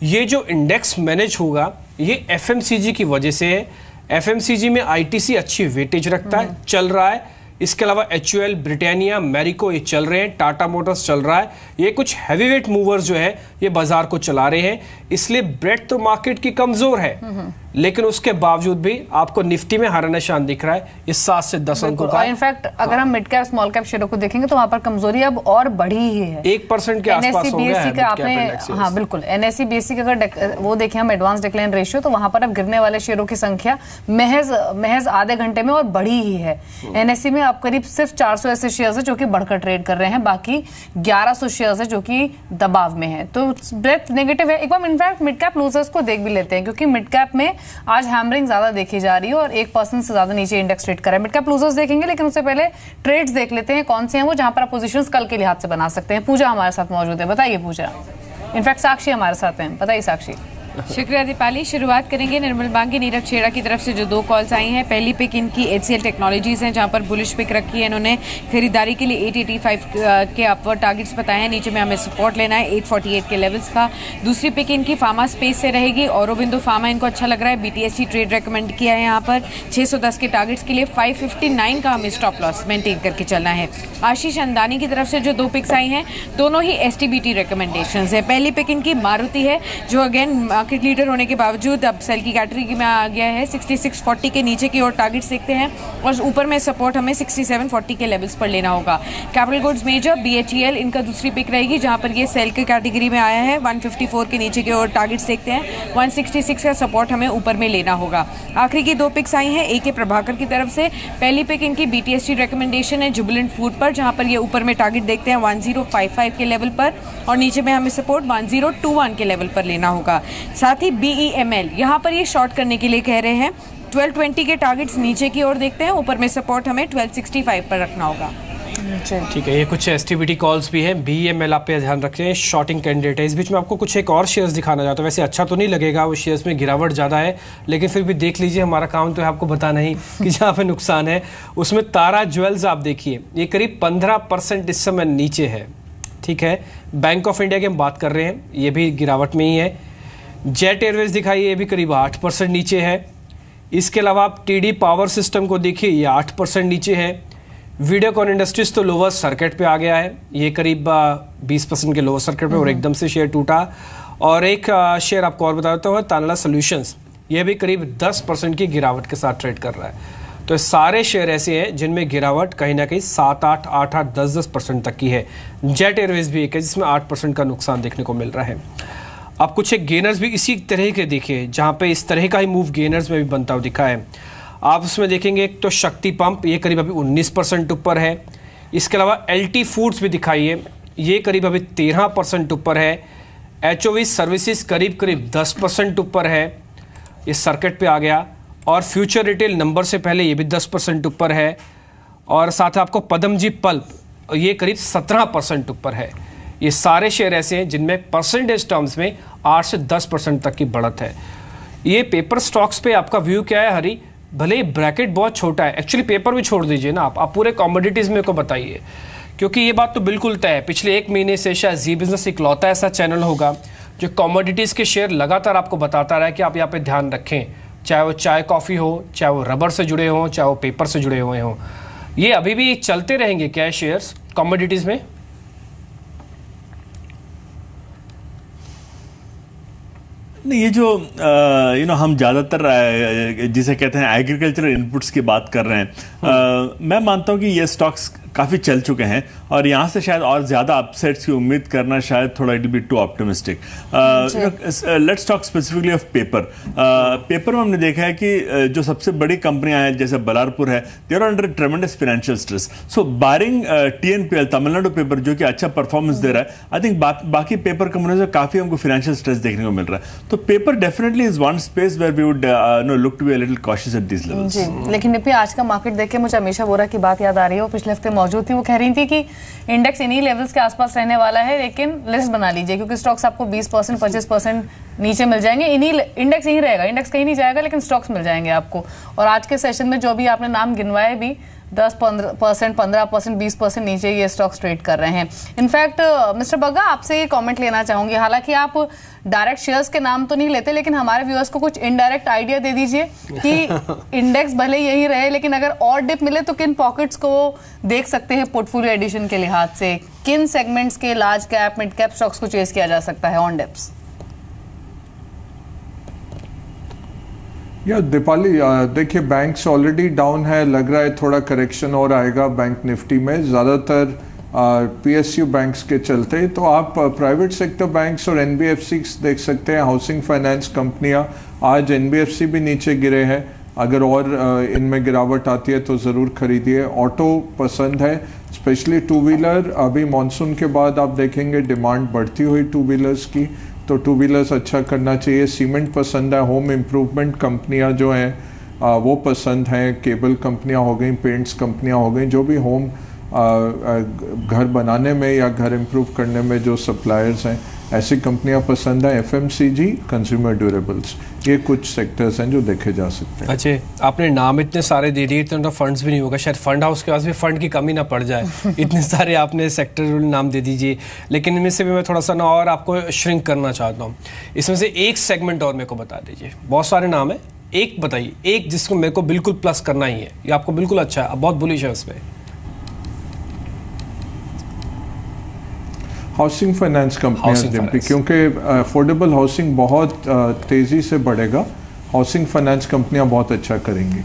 ये जो इंडेक्स मैनेज होगा ये एफएमसीजी की वजह से है। एफएमसीजी में आईटीसी अच्छी वेटेज रखता है, चल रहा है। इसके अलावा एचयूएल, ब्रिटानिया, मैरिको ये चल रहे हैं, टाटा मोटर्स चल रहा है। ये कुछ हैवीवेट मूवर्स जो है ये बाजार को चला रहे हैं, इसलिए ब्रेड तो मार्केट की कमजोर है, लेकिन उसके बावजूद भी आपको निफ्टी में हरा निशान दिख रहा है। ये 7 से 10 अंकों का। इनफैक्ट अगर हम मिड कैप स्मॉल कैप शेयरों को देखेंगे तो वहां पर कमजोरी अब और बढ़ी ही है। 1% के आसपास हो गया है आपने, हाँ बिल्कुल, एनएससी बीएससी का अगर वो देखें हम एडवांस डिक्लाइन रेशियो, तो वहां पर अब गिरने वाले शेयरों की संख्या महज आधे घंटे में और बढ़ी ही है। एनएससी में अब करीब सिर्फ 400 ऐसे शेयर्स है जो कि बढ़कर ट्रेड कर रहे हैं, बाकी 1100 शेयर्स है जो कि दबाव में है। तो ब्रेथ नेगेटिव है। एक बार इनफैक्ट मिड कैप लूजर्स को देख भी लेते हैं, क्योंकि मिड कैप में आज हैमरिंग ज्यादा देखी जा रही है और 1% से ज्यादा नीचे इंडेक्स ट्रेड कर रहा है। मिड कैप लूजर्स देखेंगे, लेकिन उससे पहले ट्रेड्स देख लेते हैं कौन से हैं वो जहां पर आप पोजीशंस कल के लिहाज से बना सकते हैं। पूजा हमारे साथ मौजूद है, बताइए पूजा। इनफैक्ट साक्षी हमारे साथ हैं, बताइए साक्षी। शुक्रिया दीपाली। शुरुआत करेंगे निर्मल बांग की नीरज छेड़ा की तरफ से जो 2 कॉल्स आई हैं। पहली पिक इनकी HCL टेक्नोलॉजीज हैं, जहां पर बुलिश पिक रखी है इन्होंने। खरीदारी के लिए 885 के अपवर्ड टारगेट्स बताए हैं, नीचे में हमें सपोर्ट लेना है 848 के लेवल्स का। दूसरी पिक इनकी फार्मा स्पेस से रहेगी। औरोबिंदो फार्मा इनको अच्छा लग रहा है, BTSC ट्रेड रिकमेंड किया है यहाँ पर 610 के टारगेट्स के लिए। 559 का हमें स्टॉप लॉस मेंटेन करके चलना है। आशीष अंदानी की तरफ से जो 2 पिक्स आई हैं, दोनों ही STBT रिकमेंडेशन है। पहली पिक इनकी मारुति है, जो अगेन मार्केट लीडर होने के बावजूद अब सेल की कैटेगरी में आ गया है। 6640 के नीचे की ओर टारगेट्स देखते हैं और ऊपर में सपोर्ट हमें 6740 के लेवल्स पर लेना होगा। कैपिटल गुड्स मेजर BHEL इनका दूसरी पिक रहेगी, जहां पर ये सेल की कैटेगरी में आया है। 154 के नीचे की ओर टारगेट्स देखते हैं। 166 का सपोर्ट हमें ऊपर में लेना होगा। आखिरी की 2 पिक्स आई हैं AK प्रभाकर की तरफ से। पहली पिक इनकी BTSC रिकमेंडेशन है जुबिलेंट फूड पर, जहां पर ये ऊपर में टारगेट देखते हैं 1055 के लेवल पर और नीचे में हमें सपोर्ट 1021 के लेवल पर लेना होगा। साथ ही BEML यहाँ पर ये शॉर्ट करने के लिए कह रहे हैं। 1220 के टारगेट्स नीचे की ओर देखते हैं, ऊपर में सपोर्ट हमें 1265 पर रखना होगा। ठीक है, ये कुछ एसटीबीटी कॉल्स भी हैं। BEML आप पे ध्यान रखें, शॉर्टिंग कैंडिडेट है। इस बीच में आपको कुछ एक और शेयर्स दिखाना चाहता हूँ। वैसे अच्छा तो नहीं लगेगा, वो शेयर्स में गिरावट ज़्यादा है, लेकिन फिर भी देख लीजिए, हमारा काम तो है आपको बताना ही कि जहाँ पे नुकसान है। उसमें तारा ज्वेल्स आप देखिए, ये करीब 15% इस समय नीचे है। ठीक है, बैंक ऑफ इंडिया की हम बात कर रहे हैं, ये भी गिरावट में ही है। जेट एयरवेज दिखाइए, ये भी करीब 8% नीचे है। इसके अलावा आप TD पावर सिस्टम को देखिए, ये 8% नीचे है। वीडियोकॉन इंडस्ट्रीज तो लोअर सर्किट पे आ गया है, ये करीब 20% के लोअर सर्किट पे और एकदम से शेयर टूटा। और एक शेयर आपको और बता देता हूँ, तानला सॉल्यूशंस, ये भी करीब 10% की गिरावट के साथ ट्रेड कर रहा है। तो सारे शेयर ऐसे हैं जिनमें गिरावट कहीं ना कहीं 7-8, 8-8, 10-10% तक की है। जेट एयरवेज भी एक है जिसमें 8% का नुकसान देखने को मिल रहा है। अब कुछ एक गेनर्स भी इसी तरह के देखिए, जहाँ पे इस तरह का ही मूव गेनर्स में भी बनता हुआ दिखा है। आप उसमें देखेंगे एक तो शक्ति पंप, ये करीब अभी 19% ऊपर है। इसके अलावा LT फूड्स भी दिखाइए, ये करीब अभी 13% ऊपर है। HOV सर्विसेज करीब 10% ऊपर है, ये सर्किट पे आ गया। और फ्यूचर रिटेल नंबर से पहले ये भी 10% ऊपर है। और साथ आपको पदमजी पल्प, ये करीब 17% ऊपर है। ये सारे शेयर ऐसे हैं जिनमें परसेंटेज टर्म्स में 8 से 10% तक की बढ़त है। ये पेपर स्टॉक्स पे आपका व्यू क्या है हरी? भले ही ब्रैकेट बहुत छोटा है, एक्चुअली पेपर भी छोड़ दीजिए ना, आप पूरे कॉमोडिटीज में को बताइए, क्योंकि ये बात तो बिल्कुल तय है। पिछले 1 महीने से शायद जी बिजनेस इकलौता ऐसा चैनल होगा जो कॉमोडिटीज के शेयर लगातार आपको बताता रहा है कि आप यहाँ पे ध्यान रखें, चाहे वो चाय कॉफी हो, चाहे वो रबर से जुड़े हों, चाहे वो पेपर से जुड़े हुए हों। ये अभी भी चलते रहेंगे क्या शेयर्स कॉमोडिटीज में? नहीं, ये जो हम ज़्यादातर जिसे कहते हैं एग्रीकल्चरल इनपुट्स की बात कर रहे हैं, मैं मानता हूँ कि ये स्टॉक्स काफ़ी चल चुके हैं और यहाँ से शायद और ज़्यादा अपसेट्स की उम्मीद करना शायद थोड़ा it be to optimistic. Let's talk specifically of paper. Paper में हमने देखा है कि जो सबसे बड़ी कंपनियां हैं जैसे बलारपुर है, they are under tremendous financial stress. So barring TNPL Tamil Nadu paper जो कि अच्छा परफॉर्मेंस दे रहा है, आई थिंक बाकी पेपर कंपनियों से काफ़ी हमको फाइनेंशियल स्ट्रेस देखने को मिल रहा है। तो paper definitely is one space where we would look to be a little cautious at this levels. लेकिन निपी, आज का मार्केट देख के मुझे अमीषा बोरा की बात याद आ रही है, वो पिछले हफ्ते मौजूद थी। वो कह रही थी कि इंडेक्स इन्हीं लेवल्स के आसपास रहने वाला है, लेकिन लिस्ट बना लीजिए क्योंकि स्टॉक्स आपको 20%, 25% नीचे मिल जाएंगे। इंडेक्स यहीं रहेगा, इंडेक्स कहीं नहीं जाएगा, लेकिन स्टॉक्स मिल जाएंगे आपको। और आज के सेशन में जो भी आपने नाम गिनवाए भी 10-15%, 15%, 20% नीचे ये स्टॉक्स ट्रेड कर रहे हैं। इनफैक्ट मिस्टर बग्गा, आपसे ये कमेंट लेना चाहूंगी, हालांकि आप डायरेक्ट शेयर्स के नाम तो नहीं लेते, लेकिन हमारे व्यूअर्स को कुछ इनडायरेक्ट आइडिया दे दीजिए कि इंडेक्स भले यही रहे, लेकिन अगर और डिप मिले तो किन पॉकेट्स को देख सकते हैं पोर्टफोलियो एडिशन के लिहाज से, किन सेगमेंट्स के large cap mid cap stocks को चेस किया जा सकता है ऑन डिप्स? या दीपाली, देखिए बैंक्स ऑलरेडी डाउन है, लग रहा है थोड़ा करेक्शन और आएगा बैंक निफ्टी में, ज़्यादातर PSU बैंक्स के चलते। तो आप प्राइवेट सेक्टर बैंक्स और NBFCs देख सकते हैं, हाउसिंग फाइनेंस कंपनियां। आज NBFC भी नीचे गिरे हैं, अगर और इनमें गिरावट आती है तो ज़रूर खरीदिए। ऑटो पसंद है, स्पेशली 2 व्हीलर। अभी मानसून के बाद आप देखेंगे डिमांड बढ़ती हुई 2 व्हीलर्स की, तो 2 व्हीलर्स अच्छा करना चाहिए। सीमेंट पसंद है, होम इम्प्रूवमेंट कंपनियां जो हैं वो पसंद हैं, केबल कंपनियां हो गई, पेंट्स कंपनियां हो गई, जो भी होम घर बनाने में या घर इम्प्रूव करने में जो सप्लायर्स हैं, ऐसी कंपनियां पसंद है। FMCG, कंज्यूमर ड्यूरेबल्स, ये कुछ सेक्टर्स हैं जो देखे जा सकते हैं। अच्छा, आपने नाम इतने सारे दे दिए, इतना फंड्स भी नहीं होगा, शायद फंड हाउस के पास भी फंड की कमी ना पड़ जाए। इतने सारे आपने सेक्टर नाम दे दीजिए, लेकिन इनमें से भी मैं थोड़ा सा ना और आपको श्रिंक करना चाहता हूँ। इसमें से एक सेगमेंट और मेरे को बता दीजिए, बहुत सारे नाम है, एक बताइए, एक जिसको मेरे को बिल्कुल प्लस करना ही है, ये आपको बिल्कुल अच्छा है, बहुत बुलिश है उस पर। हाउसिंग फाइनेंस कंपनियां, क्योंकि अफोर्डेबल हाउसिंग बहुत तेजी से बढ़ेगा, हाउसिंग फाइनेंस कंपनियां बहुत अच्छा करेंगी,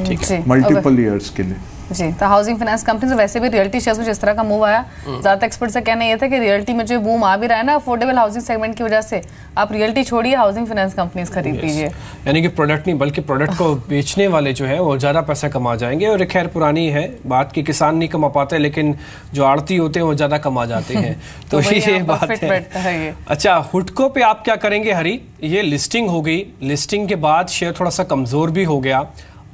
ठीक है, मल्टीपल ईयर्स के लिए। जी, तो हाउसिंग फाइनेंस कंपनी से वैसे भी रियल्टी शेयर्स में जिस तरह का मूव आया, ज्यादा एक्सपर्ट से कहना यह था कि रियल्टी में जो बूम आ भी रहा है ना अफोर्डेबल हाउसिंग सेगमेंट की वजह से, आप रियल्टी छोड़िए, हाउसिंग फाइनेंस कंपनीज खरीद लीजिए। यानी कि प्रोडक्ट नहीं बल्कि प्रोडक्ट को बेचने वाले जो है वो ज्यादा पैसा कमा जाएंगे। और खैर पुरानी है बात कि किसान नहीं कमा पाते, लेकिन जो आड़ती होते हैं वो ज्यादा कमा जाते हैं। तो ये बात है। अच्छा, हुडको पे आप क्या करेंगे हरी? ये लिस्टिंग हो गई, लिस्टिंग के बाद शेयर थोड़ा सा कमजोर भी हो गया।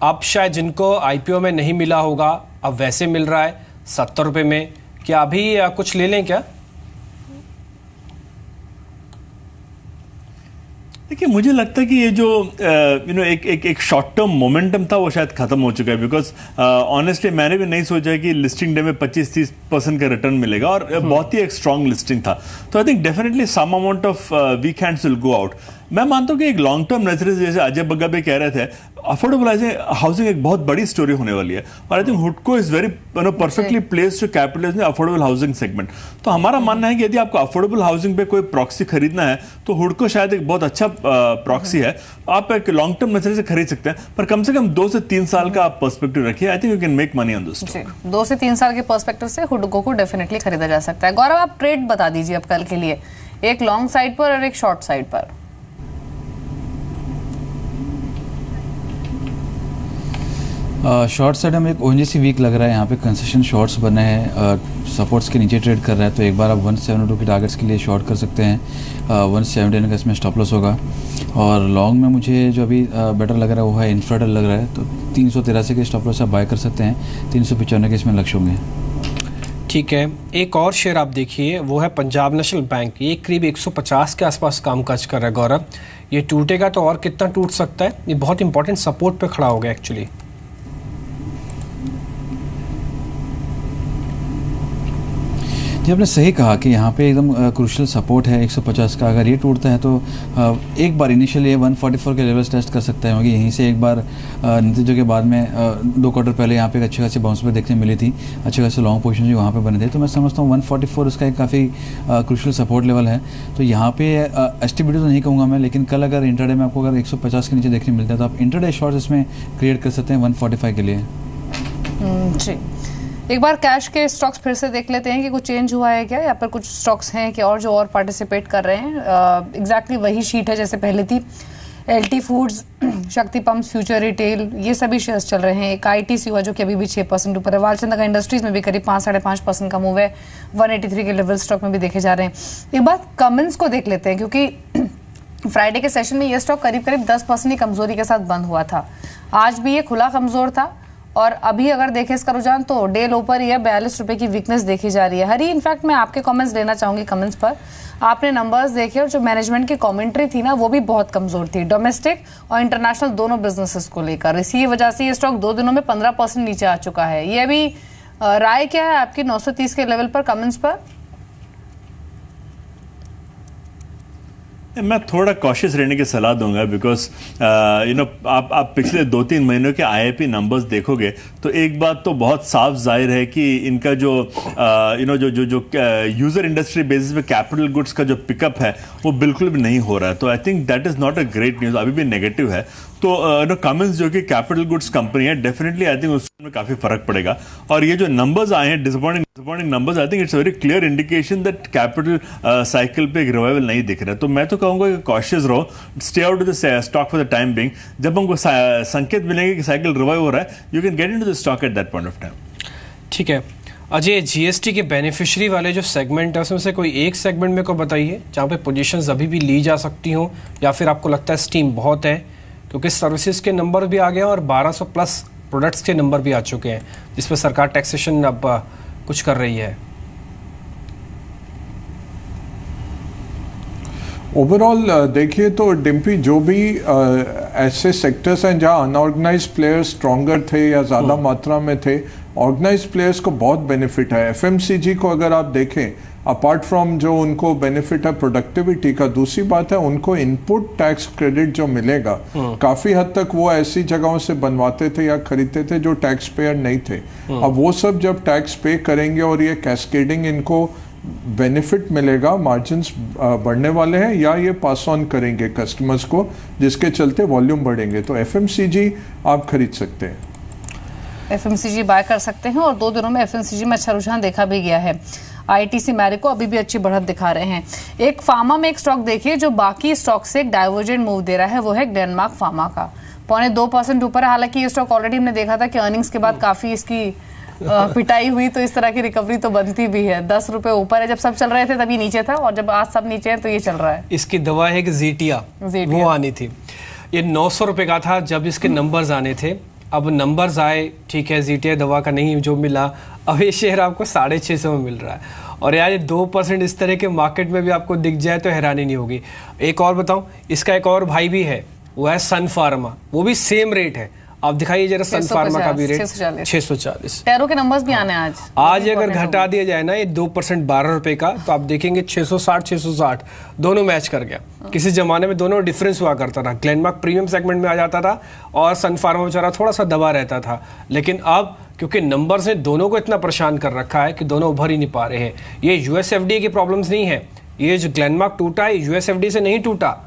अब शायद जिनको IPO में नहीं मिला होगा अब वैसे मिल रहा है, 70 रुपये में। क्या अभी कुछ ले लें क्या? देखिए, मुझे लगता है कि ये जो एक शॉर्ट टर्म मोमेंटम था वो शायद खत्म हो चुका है, बिकॉज ऑनेस्टली मैंने भी नहीं सोचा कि लिस्टिंग डे में 25-30% का रिटर्न मिलेगा, और बहुत ही एक स्ट्रांग लिस्टिंग था। तो I think definitely some amount of weak hands will go out. मैं मानता हूं कि एक लॉन्ग टर्म नजरिए से, जैसे अजय बग्गा भी कह रहे थे, अफोर्डेबल हाउसिंग एक बहुत बड़ी स्टोरी होने वाली है, और आई थिंक हुडको is very perfectly placed to capitalise in affordable housing segment. तो हमारा मानना है कि यदि आपको अफोर्डेबल हाउसिंग पे कोई प्रॉक्सी खरीदना है तो हुडको शायद एक बहुत अच्छा प्रॉक्सी है। आप एक लॉन्ग टर्म नजरिए से खरीद सकते हैं, पर कम से कम 2 से 3 साल का आप पर्सपेक्टिव रखिए। I think you can make money on this stock. 2 से 3 साल के पर्सपेक्टिव से हुडको को डेफिनेटली खरीदा जा सकता है। गौरव, आप ट्रेड बता दीजिए अब कल के लिए, एक लॉन्ग साइड पर और एक शॉर्ट साइड पर। शॉर्ट साइड में एक ओएनजीसी वीक लग रहा है, यहाँ पे कंसेशन शॉर्ट्स बने हैं, सपोर्ट्स के नीचे ट्रेड कर रहा है, तो एक बार आप 172 के टारगेट्स के लिए शॉर्ट कर सकते हैं। 170 का इसमें स्टॉप लॉस होगा। और लॉन्ग में मुझे जो अभी बेटर लग रहा है वो है इंफ्राटेल लग रहा है, तो 383 के स्टॉप लॉस आप बाय कर सकते हैं, 395 के इसमें लक्ष्य होंगे। ठीक है, एक और शेयर आप देखिए, वो है पंजाब नेशनल बैंक। ये करीब 150 के आसपास कामकाज कर रहा है। गौरव, ये टूटेगा तो और कितना टूट सकता है? ये बहुत इंपॉर्टेंट सपोर्ट पे खड़ा हो गया एक्चुअली। जी, आपने सही कहा कि यहाँ पे एकदम क्रूशियल सपोर्ट है 150 का। अगर ये टूटता है तो एक बार इनिशियली 144 के लेवल्स टेस्ट कर सकते हैं, क्योंकि यहीं से एक बार नतीजों के बाद में 2 क्वार्टर पहले यहाँ पे एक अच्छी खासी बाउंस पे देखने मिली थी, अच्छे खासे लॉन्ग पोजीशन जो वहाँ पे बने थे। तो मैं समझता हूँ 144 उसका एक काफ़ी क्रूशियल सपोर्ट लेवल है। तो यहाँ पे एस्टिमेट तो नहीं कहूँगा मैं, लेकिन कल अगर इंटरडे में आपको अगर 150 के नीचे देखने मिलता है तो आप इंटरडे शॉर्ट्स इसमें क्रिएट कर सकते हैं 145 के लिए। जी, एक बार कैश के स्टॉक्स फिर से देख लेते हैं कि कुछ चेंज हुआ है क्या, या पर कुछ स्टॉक्स हैं कि और जो और पार्टिसिपेट कर रहे हैं। एग्जैक्टली वही शीट है जैसे पहले थी। एलटी फूड्स, शक्ति पंप्स, फ्यूचर रिटेल, ये सभी शेयर्स चल रहे हैं। एक आईटीसी हुआ जो कि अभी भी 6% ऊपर है। वालचंद का इंडस्ट्रीज में भी करीब 5-5.5% का मूव है, 183 के लेवल स्टॉक में भी देखे जा रहे हैं। एक बार कमेंट्स को देख लेते हैं, क्योंकि फ्राइडे के सेशन में ये स्टॉक करीब 10% की कमजोरी के साथ बंद हुआ था। आज भी ये खुला कमजोर था, और अभी अगर देखें इसका रुझान तो डे लो पर ही है, 42 रुपए की वीकनेस देखी जा रही है। हरी, इनफैक्ट मैं आपके कमेंट्स लेना चाहूंगी कमेंट्स पर। आपने नंबर्स देखे और जो मैनेजमेंट की कमेंट्री थी ना, वो भी बहुत कमजोर थी, डोमेस्टिक और इंटरनेशनल दोनों बिजनेसेस को लेकर। इसी वजह से ये स्टॉक 2 दिनों में 15% नीचे आ चुका है। ये अभी राय क्या है आपकी 930 के लेवल पर कमेंट्स पर? मैं थोड़ा कॉशियस रहने की सलाह दूंगा, बिकॉज आप पिछले 2-3 महीनों के आईआईपी नंबर्स देखोगे तो एक बात तो बहुत साफ जाहिर है कि इनका जो जो यूजर इंडस्ट्री बेसिस पे कैपिटल गुड्स का जो पिकअप है वो बिल्कुल भी नहीं हो रहा है। तो I think that is not a great news, अभी भी नेगेटिव है। तो कमिंस जो कि कैपिटल गुड्स कंपनी है, डेफिनेटली आई थिंक उसमें काफी फर्क पड़ेगा। और ये जो नंबर्स आए हैं disappointing numbers, I think it's very clear indication that capital cycle पे एक रिवाइवल नहीं दिख रहा है। तो मैं तो कहूंगा कि कॉशियस रहो, stay out of the stock for the time being. जब हमको संकेत मिलेंगे कि साइकिल रिवाइव हो रहा है, you can get into the stock at that point of time. ठीक है अजय, जीएसटी के बेनिफिशियरी वाले जो सेगमेंट है उसमें से कोई एक सेगमेंट में को बताइए जहाँ पे पोजीशंस अभी भी ली जा सकती हो, या फिर आपको लगता है स्टीम बहुत है? क्योंकि सर्विसेज के नंबर भी आ गए हैं और 1200 प्लस प्रोडक्ट्स के नंबर भी आ चुके हैं, जिस पर सरकार टैक्सेशन अब कुछ कर रही है। ओवरऑल देखिए तो डिम्पी, जो भी ऐसे सेक्टर्स हैं जहां अनऑर्गेनाइज प्लेयर्स स्ट्रॉन्गर थे या ज़्यादा मात्रा में थे, ऑर्गेनाइज प्लेयर्स को बहुत बेनिफिट है। एफएमसीजी को अगर आप देखें, अपार्ट फ्रॉम जो उनको बेनिफिट है प्रोडक्टिविटी का, दूसरी बात है उनको इनपुट टैक्स क्रेडिट जो मिलेगा, काफी हद तक वो ऐसी जगहों से बनवाते थे या खरीदते थे जो टैक्स पेयर नहीं थे। अब वो सब जब टैक्स पे करेंगे और ये कैस्केडिंग इनको बेनिफिट मिलेगा, मार्जिन्स बढ़ने वाले हैं, या ये पास ऑन करेंगे कस्टमर्स को, जिसके चलते वॉल्यूम बढ़ेंगे। तो एफएमसीजी आप खरीद सकते हैं, एफएमसीजी बाय कर सकते हैं। और 2 दिनों में एफएमसीजी में अच्छा रुझान देखा भी गया है। आईटीसी मैरिको अभी भी अच्छी बढ़त दिखा रहे हैं। एक फार्मा में एक स्टॉक देखिए जो बाकी स्टॉक से एक डाइवर्जेंट मूव दे रहा है, वो है ग्लेनमार्क फार्मा का, 0.25% ऊपर है। हालांकि ये स्टॉक ऑलरेडी हमने देखा था कि अर्निंग्स के बाद काफी इसकी पिटाई हुई, तो इस तरह की रिकवरी तो बनती भी है। 10 रुपए ऊपर है, जब सब चल रहे थे तभी नीचे था, और जब आज सब नीचे है तो ये चल रहा है। इसकी दवा है कि जीटिया वो आनी थी। ये 900 रुपए का था जब इसके नंबर्स आने थे, अब नंबर्स आए, ठीक है, जीटीआई दवा का नहीं जो मिला, अब ये शेयर आपको 650 में मिल रहा है। और यार ये 2% इस तरह के मार्केट में भी आपको दिख जाए तो हैरानी नहीं होगी। एक और बताऊं, इसका एक और भाई भी है, वो है सन फार्मा, वो भी सेम रेट है। आप दिखाइए जरा सन फार्मा का भी रेट 640। टेरो के नंबर्स भी आने आज अगर घटा दिया जाए ना ये 2% 12 रुपए का, तो आप देखेंगे 660 दोनों मैच कर गया। किसी जमाने में दोनों डिफरेंस हुआ करता था, ग्लेनमार्क प्रीमियम सेगमेंट में आ जाता था और सन फार्मा बेचारा थोड़ा सा दबा रहता था। लेकिन अब क्योंकि नंबर्स ने दोनों को इतना परेशान कर रखा है कि दोनों उभर ही नहीं पा रहे हैं। ये यूएसएफडीए की प्रॉब्लम्स नहीं है, ये जो ग्लेनमार्क टूटा है यूएसएफडीए से नहीं टूटा,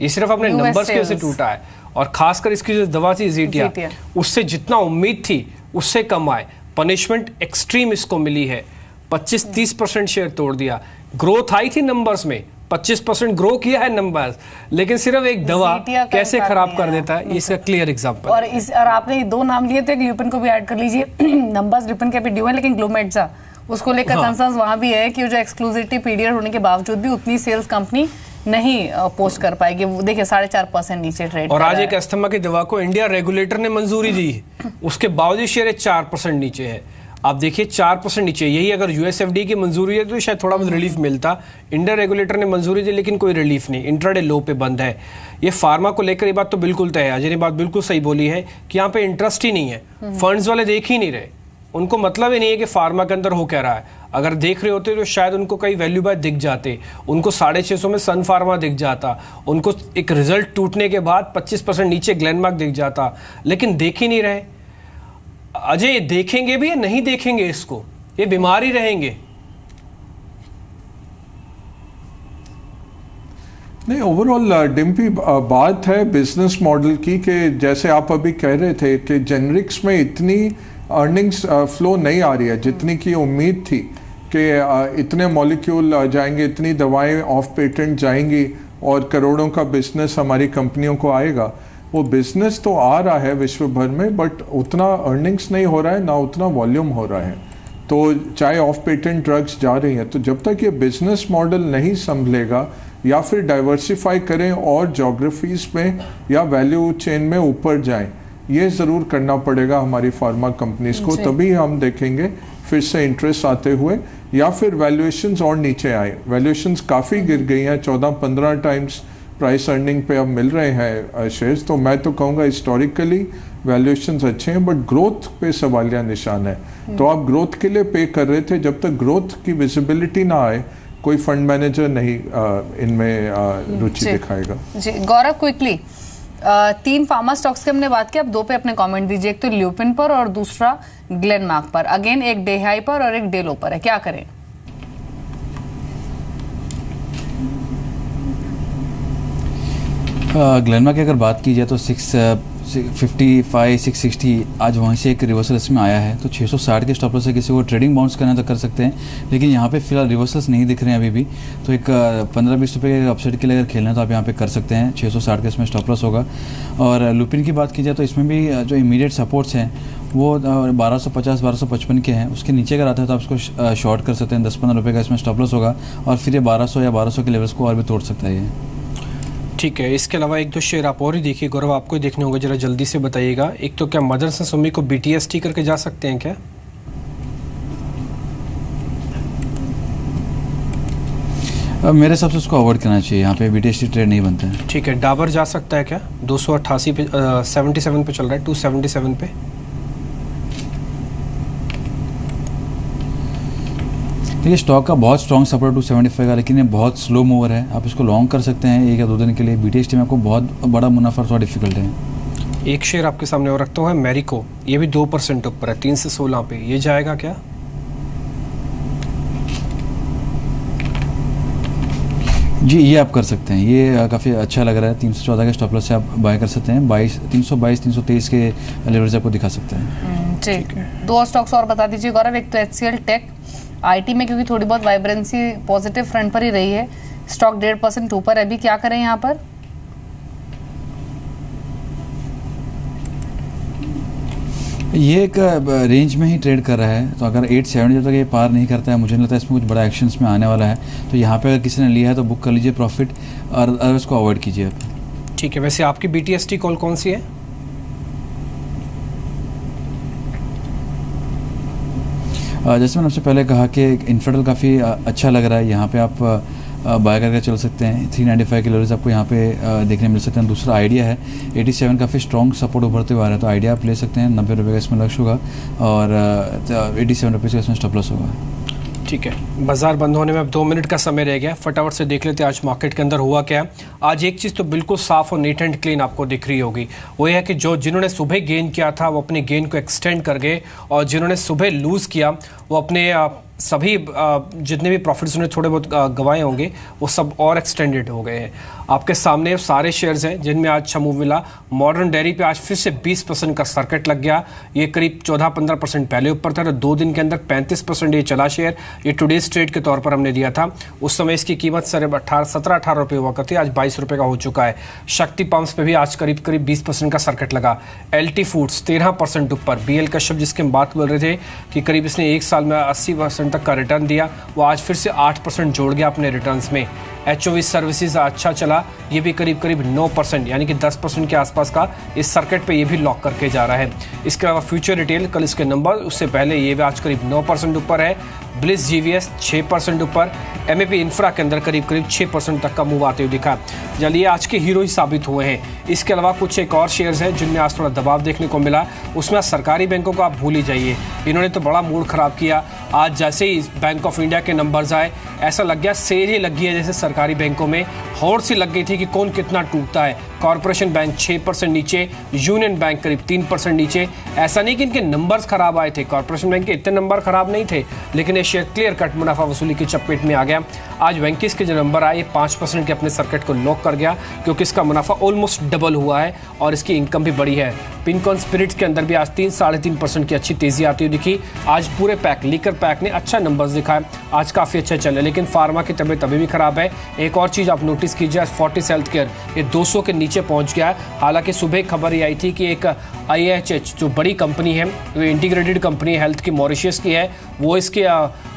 ये सिर्फ अपने नंबर्स की वजह से टूटा है। और खासकर इसकी जो दवा थी जीटिया, उससे जितना उम्मीद थी उससे कम आए। पनिशमेंट एक्सट्रीम इसको मिली है, 25-30% शेयर तोड़ दिया। ग्रोथ आई थी नंबर्स में, 25% ग्रो किया है नंबर्स, लेकिन सिर्फ एक दवा कैसे खराब कर देता है, इसका क्लियर एग्जांपल। और आपने 2 नाम लिए तो एक ल्यूपिन को भी ऐड कर लीजिए। नंबर्स ल्यूपिन के भी ड्यू है, लेकिन ग्लूमेट्जा उसको लेकर कंसर्न्स वहां भी है कि जो एक्सक्लूसिविटी पीरियड होने के बावजूद भी उतनी सेल्स कंपनी नहीं पोस्ट कर पाएगी। वो देखिए 4.5% नीचे ट्रेड। और आज एक अस्थमा की दवा को इंडिया रेगुलेटर ने मंजूरी दी, उसके बावजूद शेयर 4% नीचे है। आप देखिए 4% नीचे, यही अगर यूएसएफडी की मंजूरी है तो शायद थोड़ा बहुत रिलीफ मिलता। इंडिया रेगुलेटर ने मंजूरी दी लेकिन कोई रिलीफ नहीं, इंट्राडे लो पे बंद है। ये फार्मा को लेकर ये बात तो बिल्कुल तय है, अजय ने बात बिल्कुल सही बोली है कि यहाँ पे इंटरेस्ट ही नहीं है, फंड्स वाले देख ही नहीं रहे, उनको मतलब ही नहीं है कि फार्मा के अंदर हो क्या रहा है। अगर देख रहे होते तो शायद उनको कई वैल्यू बाय दिख जाते, उनको 650 में सन फार्मा दिख जाता, उनको एक रिजल्ट टूटने के बाद 25% नीचे ग्लेनमार्क दिख जाता, लेकिन देख ही नहीं रहे। अजय देखेंगे भी या नहीं देखेंगे इसको, ये बीमार ही रहेंगे। नहीं, ओवरऑल डिम्पी बात है बिजनेस मॉडल की कि जैसे आप अभी कह रहे थे कि जेनरिक्स में इतनी अर्निंग्स फ्लो नहीं आ रही है जितनी की उम्मीद थी कि इतने मॉलिक्यूल जाएंगे, इतनी दवाएं ऑफ पेटेंट जाएंगी और करोड़ों का बिजनेस हमारी कंपनियों को आएगा। वो बिजनेस तो आ रहा है विश्व भर में, बट उतना अर्निंग्स नहीं हो रहा है, ना उतना वॉल्यूम हो रहा है। तो चाहे ऑफ पेटेंट ड्रग्स जा रही हैं, तो जब तक ये बिजनेस मॉडल नहीं संभलेगा या फिर डाइवर्सिफाई करें और जोग्राफीज में या वैल्यू चेन में ऊपर जाएं, ये ज़रूर करना पड़ेगा हमारी फार्मा कंपनीज को, तभी हम देखेंगे फिर से इंटरेस्ट आते हुए, या फिर वैल्यूएशंस और नीचे आए। वैल्यूएशंस काफ़ी गिर गई हैं, 14-15 टाइम्स प्राइस अर्निंग पे अब मिल रहे हैं शेयर्स। तो मैं तो कहूँगा हिस्टोरिकली वैल्यूएशंस अच्छे हैं, बट ग्रोथ पे सवालिया निशान है। तो आप ग्रोथ के लिए पे कर रहे थे, जब तक ग्रोथ की विजिबिलिटी ना आए कोई फंड मैनेजर नहीं इनमें रुचि दिखाएगा। जी गौरव, क्विकली 3 फार्मा स्टॉक्स की हमने बात की, अब 2 पे अपने कमेंट दीजिए। एक तो ल्यूपिन पर और दूसरा ग्लेनमार्क पर। अगेन एक डे हाई पर और एक डे लो पर है, क्या करें? ग्लेनमार्क की अगर बात की जाए तो 655, 660 आज वहीं से एक रिवर्सल इसमें आया है, तो 660 के स्टॉप लॉस से किसी को ट्रेडिंग बाउंस करना तो कर सकते हैं, लेकिन यहाँ पे फिलहाल रिवर्सल्स नहीं दिख रहे हैं अभी भी। तो एक 15-20 रुपये के अपसाइड के लिए अगर खेलना है तो आप यहाँ पे कर सकते हैं। 660 का इसमें स्टॉप लॉस होगा। और लुपिन की बात की जाए तो इसमें भी जो इमीडिएट सपोर्ट्स हैं वो 1250, 1255 के हैं। उसके नीचे अगर आता है तो आप उसको शॉर्ट कर सकते हैं, 10-15 रुपये का इसमें स्टॉप लॉस होगा और फिर ये 1200 या 1200 के लेवल्स को और भी तोड़ सकता है ये। ठीक है, इसके अलावा 1-2 शेयर आप और ही देखिए गौरव, आपको ही देखने होंगे, जरा जल्दी से बताइएगा। एक तो क्या मदर्स एंड सुमी को BTST करके जा सकते हैं क्या? मेरे हिसाब से उसको अवॉइड करना चाहिए, यहाँ पे BTST ट्रेड नहीं बनते हैं। ठीक है, डाबर जा सकता है क्या? 288 पे 77 पे चल रहा है, 277 पे। देखिए स्टॉक का बहुत स्ट्रॉन्ग सपोर्ट 275 का, लेकिन ये बहुत स्लो मूवर है। आप इसको लॉन्ग कर सकते हैं 1 या 2 दिन के लिए। BTST में आपको बहुत बड़ा मुनाफा थोड़ा डिफिकल्ट है। एक शेयर आपके सामने और रखता हूँ मैरिको, ये भी 2% ऊपर है, 3 से 16 पे, ये जाएगा क्या? जी ये आप कर सकते हैं, ये काफ़ी अच्छा लग रहा है। 314 के स्टॉप लॉस से आप बाय कर सकते हैं। 322, 323 के लेवल्स आपको दिखा सकते हैं। ठीक है, 2 स्टॉक्स और बता दीजिए गौरव। एक तो HCL टेक, IT में क्योंकि थोड़ी बहुत वाइब्रेंसी पॉजिटिव फ्रंट पर ही रही है, स्टॉक 1.5% ऊपर है, अभी क्या करें यहाँ पर? ये एक रेंज में ही ट्रेड कर रहा है, तो अगर 870 जब तक ये पार नहीं करता है, मुझे नहीं लगता इसमें कुछ बड़ा एक्शंस में आने वाला है। तो यहाँ पे अगर किसी ने लिया है तो बुक कर लीजिए प्रॉफिट, और अगर इसको अवॉइड कीजिए आप। ठीक है, वैसे आपकी BTST कॉल कौन सी है? जैसे मैंने आपसे पहले कहा कि इंफ्राटेल काफ़ी अच्छा लग रहा है, यहाँ पे आप बाय करके चल सकते हैं। 395 के लेवल्स आपको यहाँ पे देखने मिल सकते हैं। दूसरा आइडिया है 87 काफ़ी स्ट्रॉन्ग सपोर्ट उभरते हुए आ रहा है, तो आइडिया आप ले सकते हैं। 90 रुपये का इसमें लक्ष्य होगा और 87 रुपीज़ का इसमें स्टॉप लॉस होगा। ठीक है, बाजार बंद होने में अब 2 मिनट का समय रह गया, फटाफट से देख लेते हैं आज मार्केट के अंदर हुआ क्या है। आज एक चीज़ तो बिल्कुल साफ और नीट एंड क्लीन आपको दिख रही होगी, वो ये है कि जिन्होंने सुबह गेन किया था वो अपने गेन को एक्सटेंड कर गए, और जिन्होंने सुबह लूज़ किया वो अपने सभी जितने भी प्रॉफिट्स उन्हें थोड़े बहुत गंवाए होंगे वो सब और एक्सटेंडेड हो गए हैं। आपके सामने सारे शेयर्स हैं जिनमें आज अच्छा मूव मिला। मॉडर्न डेयरी पे आज फिर से 20% का सर्किट लग गया, ये करीब 14-15% पहले ऊपर था, तो 2 दिन के अंदर 35% ये चला शेयर। ये टुडेज ट्रेड के तौर पर हमने दिया था, उस समय इसकी कीमत 17-18 रुपये हुआ करती, आज 22 रुपये का हो चुका है। शक्ति पंप्स पे भी आज करीब 20% का सर्किट लगा। LT फूड्स 13% ऊपर। BL कश्यप जिसके हम बात बोल रहे थे कि करीब इसने 1 साल में 80% तक का रिटर्न दिया, वो आज फिर से 8% जोड़ गया अपने रिटर्न्स में। HOV सर्विसेज अच्छा चला, ये भी करीब 9% यानी कि 10% के आसपास का इस सर्किट पे ये भी लॉक करके जा रहा है। इसके अलावा फ्यूचर रिटेल, कल इसके नंबर, उससे पहले ये भी आज करीब 9% ऊपर है। ब्लिस GVS 6% ऊपर। MAP इंफ्रा के अंदर करीब 6% तक का मूव आते हुए दिखा। चलिए आज के हीरो ही साबित हुए हैं। इसके अलावा कुछ एक और शेयर्स हैं जिनमें आज थोड़ा दबाव देखने को मिला, उसमें आज सरकारी बैंकों को आप भूल ही जाइए, इन्होंने तो बड़ा मूड खराब किया। आज जैसे ही बैंक ऑफ इंडिया के नंबर्स आए, ऐसा लग गया सेल ही लग गई है, जैसे सरकारी बैंकों में होड़ सी लग गई थी कि कौन कितना टूटता है। कॉर्पोरेशन बैंक 6% नीचे, यूनियन बैंक करीब 3% नीचे। ऐसा नहीं कि इनके नंबर्स खराब आए थे, कॉर्पोरेशन बैंक के इतने नंबर खराब नहीं थे, लेकिन ये शेयर क्लियर कट मुनाफा वसूली की चपेट में आ गया। आज वेंकीस के जो नंबर आए 5% के अपने सर्किट को लॉक कर गया, क्योंकि इसका मुनाफा ऑलमोस्ट डबल हुआ है और इसकी इनकम भी बड़ी है। पिनकॉन स्पिरिट्स के अंदर भी आज 3-3.5% की अच्छी तेजी आती हुई दिखी। आज पूरे पैक, लीकर पैक ने अच्छा नंबर्स दिखाया, आज काफ़ी अच्छा चला, लेकिन फार्मा की तबीयत अभी भी खराब है। एक और चीज़ आप नोटिस कीजिए, आज फोर्टिस हेल्थ केयर ये 200 के नीचे पहुंच गया है। हालांकि सुबह खबर ये आई थी कि एक IHH जो बड़ी कंपनी है, जो इंटीग्रेटेड कंपनी हेल्थ की मॉरिशस की है, वो इसके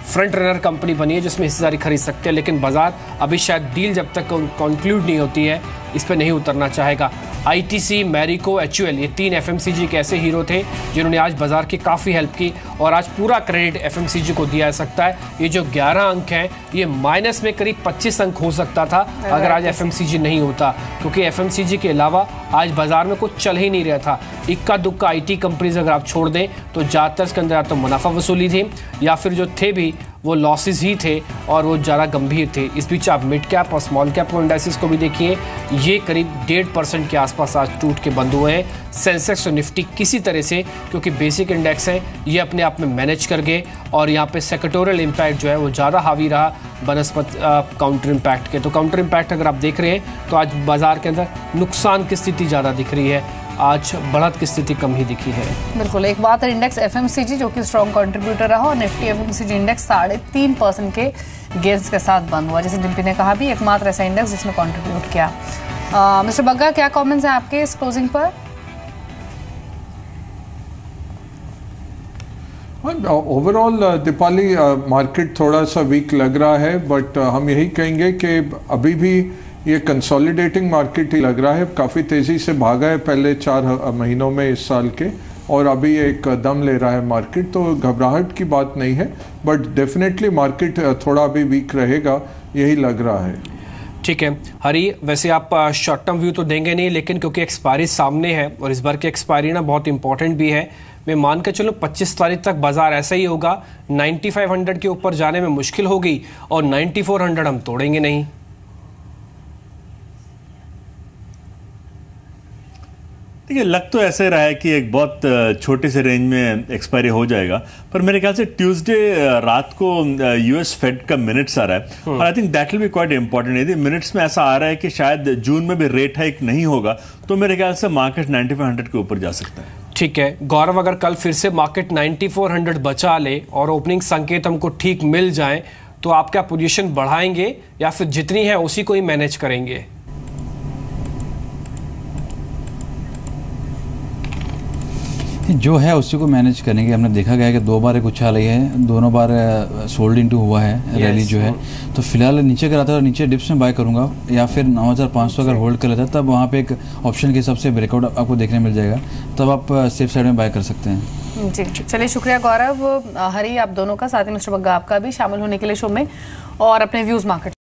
फ्रंट रनर कंपनी बनी है जिसमें हिस्सेदारी खरीद सकते हैं, लेकिन बाजार अभी शायद डील जब तक कंक्लूड नहीं होती है इस पर नहीं उतरना चाहेगा। ITC, मैरिको, HUL ये 3 FMCG के ऐसे हीरो थे जिन्होंने आज बाजार की काफ़ी हेल्प की, और आज पूरा क्रेडिट FMCG को दिया जा सकता है। ये जो 11 अंक हैं, ये माइनस में करीब 25 अंक हो सकता था अगर आज FMCG नहीं होता, क्योंकि FMCG के अलावा आज बाजार में कुछ चल ही नहीं रहा था। इक्का दुक्का IT कंपनीज अगर आप छोड़ दें तो ज़्यादातर इसके अंदर या तो मुनाफा वसूली थी, या फिर जो थे भी वो लॉसेस ही थे और वो ज़्यादा गंभीर थे। इस बीच आप मिड कैप और स्मॉल कैप इंडाइसिस को भी देखिए, ये करीब 1.5% के आसपास आज टूट के बंद हुए हैं। सेंसेक्स और निफ्टी किसी तरह से, क्योंकि बेसिक इंडेक्स है, ये अपने आप में मैनेज कर गए, और यहाँ पे सेक्टोरियल इम्पैक्ट जो है वो ज़्यादा हावी रहा बनस्पत काउंटर इम्पैक्ट के। तो काउंटर इम्पैक्ट अगर आप देख रहे हैं तो आज बाजार के अंदर नुकसान की स्थिति ज़्यादा दिख रही है, आज बढ़त की स्थिति कम ही दिखी है। बिल्कुल, एक बात है इंडेक्स FMCG जो कि स्ट्रॉन्ग कंट्रीब्यूटर रहा, और निफ्टी FMCG इंडेक्स 3.5% के गेंस के साथ बंद हुआ। जैसे डिम्पी ने कहा भी एकमात्र ऐसा इंडेक्स जिसने कंट्रीब्यूट किया। मिस्टर बग्गा, क्या कमेंट्स हैं आपके इस क्लोजिंग पर? ओवरऑल दीपाली मार्केट थोड़ा सा वीक लग रहा है, बट हम यही कहेंगे कि अभी भी ये कंसोलिडेटिंग मार्केट ही लग रहा है। काफ़ी तेज़ी से भागा है पहले 4 महीनों में इस साल के, और अभी एक दम ले रहा है मार्केट, तो घबराहट की बात नहीं है, बट डेफिनेटली मार्केट थोड़ा अभी वीक रहेगा, यही लग रहा है। ठीक है हरी, वैसे आप शॉर्ट टर्म व्यू तो देंगे नहीं, लेकिन क्योंकि एक्सपायरी सामने है और इस बार की एक्सपायरी ना बहुत इंपॉर्टेंट भी है, मैं मान के चलो 25 तारीख तक बाजार ऐसा ही होगा। 9500 के ऊपर जाने में मुश्किल होगी और 9400 हम तोड़ेंगे नहीं। देखिए, लग तो ऐसे रहा है कि एक बहुत छोटे से रेंज में एक्सपायरी हो जाएगा, पर मेरे ख्याल से ट्यूसडे रात को US फेड का मिनट्स आ रहा है, और I think that will B quite important. यदि मिनट्स में ऐसा आ रहा है कि शायद जून में भी रेट हाइक नहीं होगा, तो मेरे ख्याल से मार्केट 9500 के ऊपर जा सकता है। ठीक है गौरव, अगर कल फिर से मार्केट 9400 बचा ले और ओपनिंग संकेत हमको ठीक मिल जाए, तो आप क्या पोजीशन बढ़ाएंगे या फिर जितनी है उसी को ही मैनेज करेंगे? जो है उसी को मैनेज करेंगे। हमने देखा गया कि 2 बार एक उछाल आई है, दोनों बार सोल्ड इनटू हुआ है रैली जो है, तो फिलहाल नीचे कराता है और नीचे डिप्स में बाय करूंगा, या फिर 9500 अगर होल्ड कर लेता है तब वहाँ पे एक ऑप्शन के हिसाब से ब्रेकआउट आपको देखने मिल जाएगा, तब आप सेफ साइड में बाय कर सकते हैं। जी चलिए, शुक्रिया गौरव, हरी आप दोनों का, साथ ही मिस्टर बग्गा आपका भी शामिल होने के लिए शो में और अपने व्यूज मार्केट